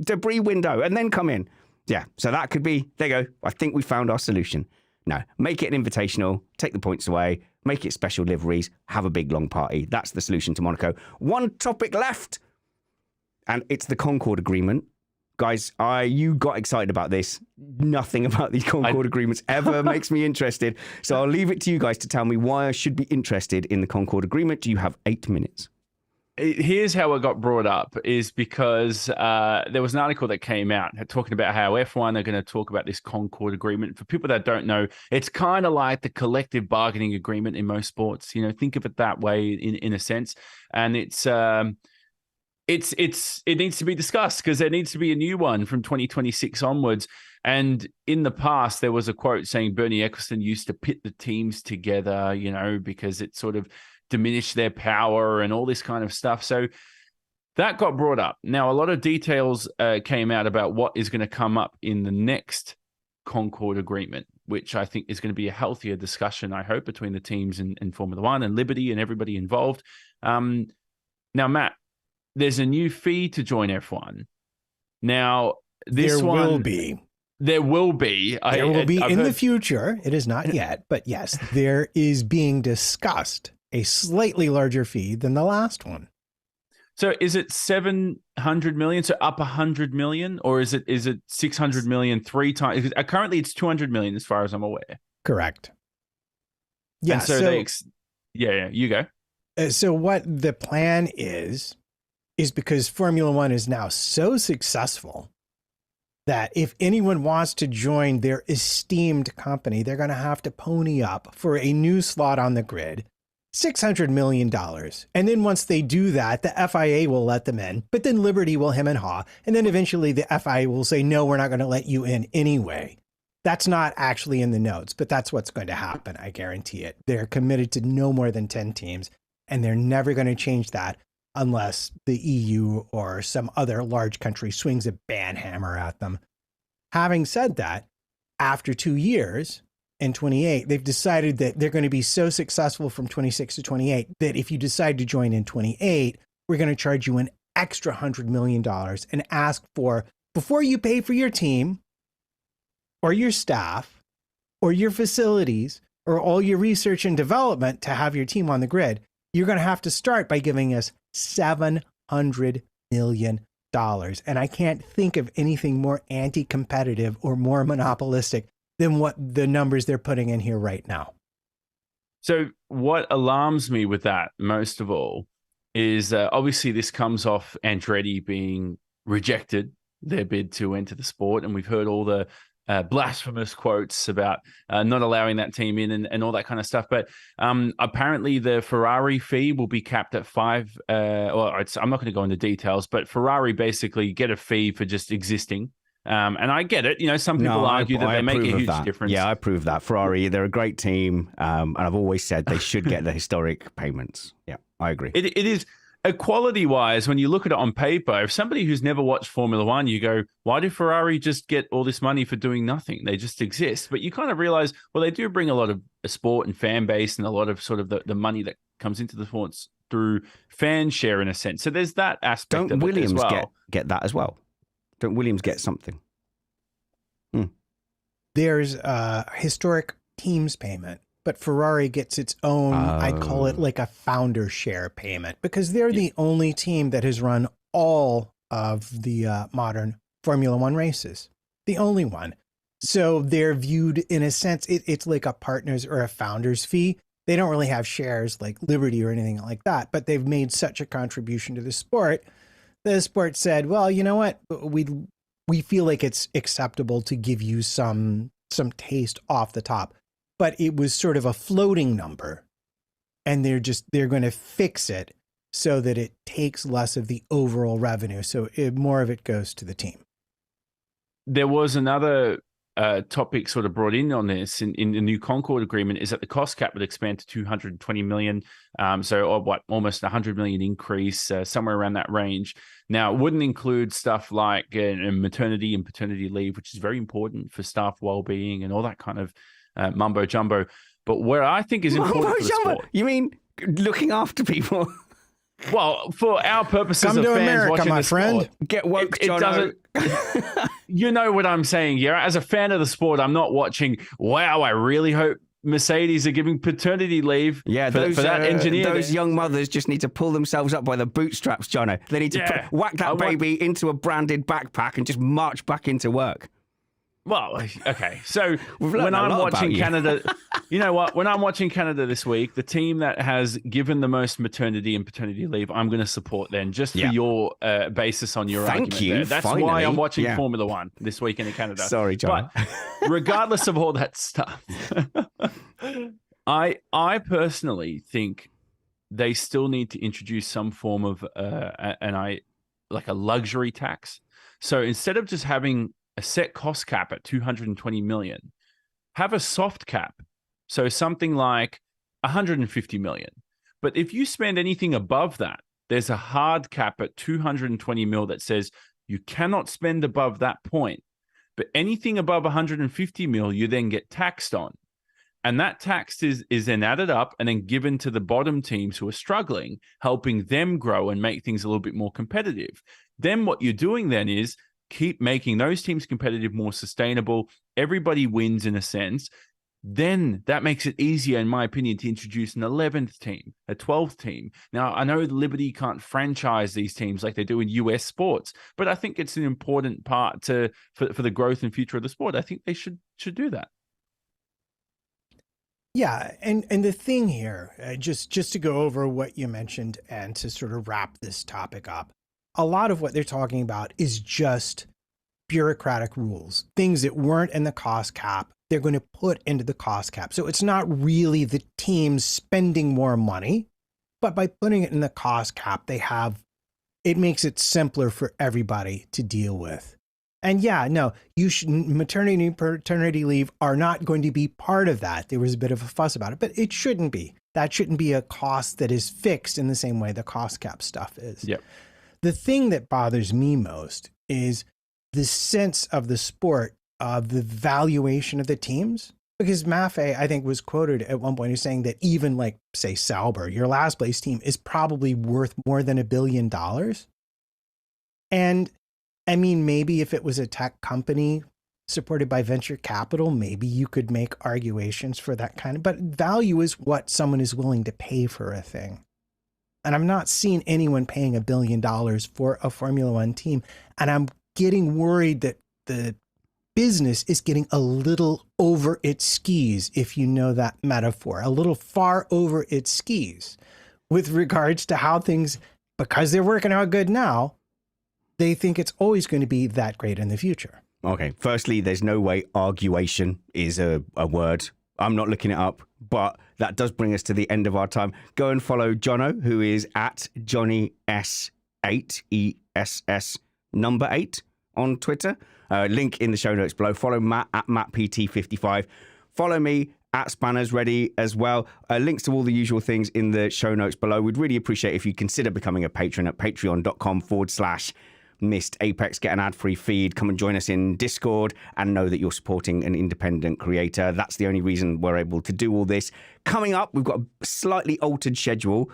debris window, and then come in. Yeah, so that could be, there you go. I think we found our solution. No, make it an invitational, take the points away, make it special liveries, have a big long party. That's the solution to Monaco. One topic left, and it's the Concord Agreement. Guys, you got excited about this. Nothing about these Concord Agreements ever makes me interested. So I'll leave it to you guys to tell me why I should be interested in the Concord Agreement. Do you have 8 minutes? Here's how it got brought up, is because there was an article that came out talking about how F1 are going to talk about this Concord Agreement. For people that don't know, it's kind of like the collective bargaining agreement in most sports. You know, think of it that way in a sense. And it needs to be discussed, because there needs to be a new one from 2026 onwards. And in the past, there was a quote saying Bernie Ecclestone used to pit the teams together, you know, because it sort of diminish their power and all this kind of stuff. So that got brought up. Now, a lot of details came out about what is going to come up in the next Concord Agreement, which I think is going to be a healthier discussion, I hope, between the teams in Formula One and Liberty and everybody involved. Now, Matt, there's a new fee to join F1. Now, there will be in the future. It is not yet, but yes, there is being discussed a slightly larger fee than the last one. So is it 700 million, so up 100 million, or is it 600 million 3 times? Currently, it's 200 million, as far as I'm aware. Correct. Yeah. And so you go. So what the plan is because Formula One is now so successful that if anyone wants to join their esteemed company, they're going to have to pony up for a new slot on the grid, $600 million. And then once they do that, the FIA will let them in, but then Liberty will hem and haw. And then eventually the FIA will say, no, we're not going to let you in anyway. That's not actually in the notes, but that's what's going to happen. I guarantee it. They're committed to no more than 10 teams, and they're never going to change that unless the EU or some other large country swings a ban hammer at them. Having said that, after 2 years, in 28, they've decided that they're going to be so successful from 26 to 28 that if you decide to join in 28, we're going to charge you an extra $100 million and ask for, before you pay for your team or your staff or your facilities or all your research and development to have your team on the grid, you're going to have to start by giving us $700 million. And I can't think of anything more anti-competitive or more monopolistic than what the numbers they're putting in here right now. So what alarms me with that most of all is obviously this comes off Andretti being rejected their bid to enter the sport. And we've heard all the blasphemous quotes about not allowing that team in and all that kind of stuff. But apparently the Ferrari fee will be capped at I'm not going to go into details, but Ferrari basically get a fee for just existing. And I get it. You know, some people argue that they make a huge difference. Yeah, I approve that. Ferrari, they're a great team. And I've always said they should get the historic payments. Yeah, I agree. It is equality-wise, when you look at it on paper, if somebody who's never watched Formula One, you go, why do Ferrari just get all this money for doing nothing? They just exist. But you kind of realize, well, they do bring a lot of sport and fan base and a lot of sort of the money that comes into the sports through fan share in a sense. So there's that aspect Don't of Williams it as well. get that as well? Don't Williams get something? There's a historic teams payment but Ferrari gets its own, I'd call it like a founder share payment, because they're the only team that has run all of the modern Formula One races. The only one. So they're viewed in a sense, it's like a partner's or a founder's fee. They don't really have shares like Liberty or anything like that, but they've made such a contribution to the sport. The sport said, well, you know what? We feel like it's acceptable to give you some taste off the top. But it was sort of a floating number. And they're going to fix it so that it takes less of the overall revenue. So more of it goes to the team. There was another topic sort of brought in on this in the new Concord agreement, is that the cost cap would expand to 220 million. Almost 100 million increase, somewhere around that range. Now, it wouldn't include stuff like maternity and paternity leave, which is very important for staff well-being and all that kind of mumbo jumbo. But where I think is important for the sport. You mean looking after people? Well, for our purposes Come of to fans America, watching my the friend. sport, Get woke, it Jono. doesn't. You know what I'm saying here. As a fan of the sport, I'm not watching. Wow, I really hope Mercedes are giving paternity leave. Yeah, for that engineer. Those young mothers just need to pull themselves up by the bootstraps, Jono. They need to whack that baby into a branded backpack and just march back into work. Well, okay. So when I'm watching Canada, you know what? When I'm watching Canada this week, the team that has given the most maternity and paternity leave, I'm going to support them just for your basis on your argument. Thank you. That's why I'm watching Formula One this weekend in Canada. Sorry, John. But regardless of all that stuff, I personally think they still need to introduce some form of like a luxury tax. So instead of just having a set cost cap at 220 million, have a soft cap. So something like 150 million. But if you spend anything above that, there's a hard cap at 220 mil that says you cannot spend above that point. But anything above 150 mil, you then get taxed on. And that tax is then added up and then given to the bottom teams who are struggling, helping them grow and make things a little bit more competitive. Then what you're doing then is keep making those teams competitive, more sustainable. Everybody wins in a sense. Then that makes it easier, in my opinion, to introduce an 11th team, a 12th team. Now, I know Liberty can't franchise these teams like they do in US sports, but I think it's an important part for the growth and future of the sport. I think they should do that. Yeah, and the thing here, just to go over what you mentioned and to sort of wrap this topic up, a lot of what they're talking about is just bureaucratic rules, things that weren't in the cost cap, they're going to put into the cost cap. So it's not really the teams spending more money, but by putting it in the cost cap, it makes it simpler for everybody to deal with. And maternity and paternity leave are not going to be part of that. There was a bit of a fuss about it, but it shouldn't be. That shouldn't be a cost that is fixed in the same way the cost cap stuff is. Yep. The thing that bothers me most is the sense of the sport of the valuation of the teams. Because Maffei, I think, was quoted at one point as saying that even like, say, Sauber, your last place team, is probably worth more than $1 billion. And I mean, maybe if it was a tech company supported by venture capital, maybe you could make argumentations for that kind of, but value is what someone is willing to pay for a thing. And I'm not seeing anyone paying $1 billion for a Formula One team. And I'm getting worried that the business is getting a little over its skis, if you know that metaphor, a little far over its skis with regards to how things, because they're working out good now, they think it's always going to be that great in the future. Okay. Firstly, there's no way arguation is a word. I'm not looking it up, but that does bring us to the end of our time. Go and follow Jono, who is at Johnny S8, ESS number 8 on Twitter. Link in the show notes below. Follow Matt at MattPT55. Follow me at Spanners Ready as well. Links to all the usual things in the show notes below. We'd really appreciate if you consider becoming a patron at patreon.com/Missed Apex. Get an ad-free feed. Come and join us in Discord and know that you're supporting an independent creator. That's the only reason we're able to do all this. Coming up, we've got a slightly altered schedule.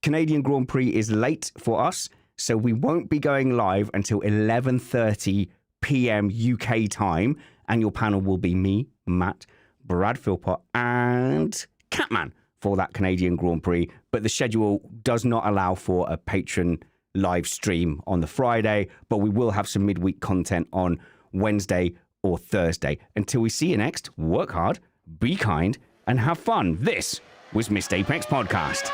Canadian Grand Prix is late for us, so we won't be going live until 11:30 p.m. UK time. And your panel will be me, Matt, Brad Philpott, and Catman for that Canadian Grand Prix. But the schedule does not allow for a patron live stream on the Friday, but we will have some midweek content on Wednesday or Thursday. Until we see you next, work hard, be kind, and have fun. This was Missed Apex Podcast.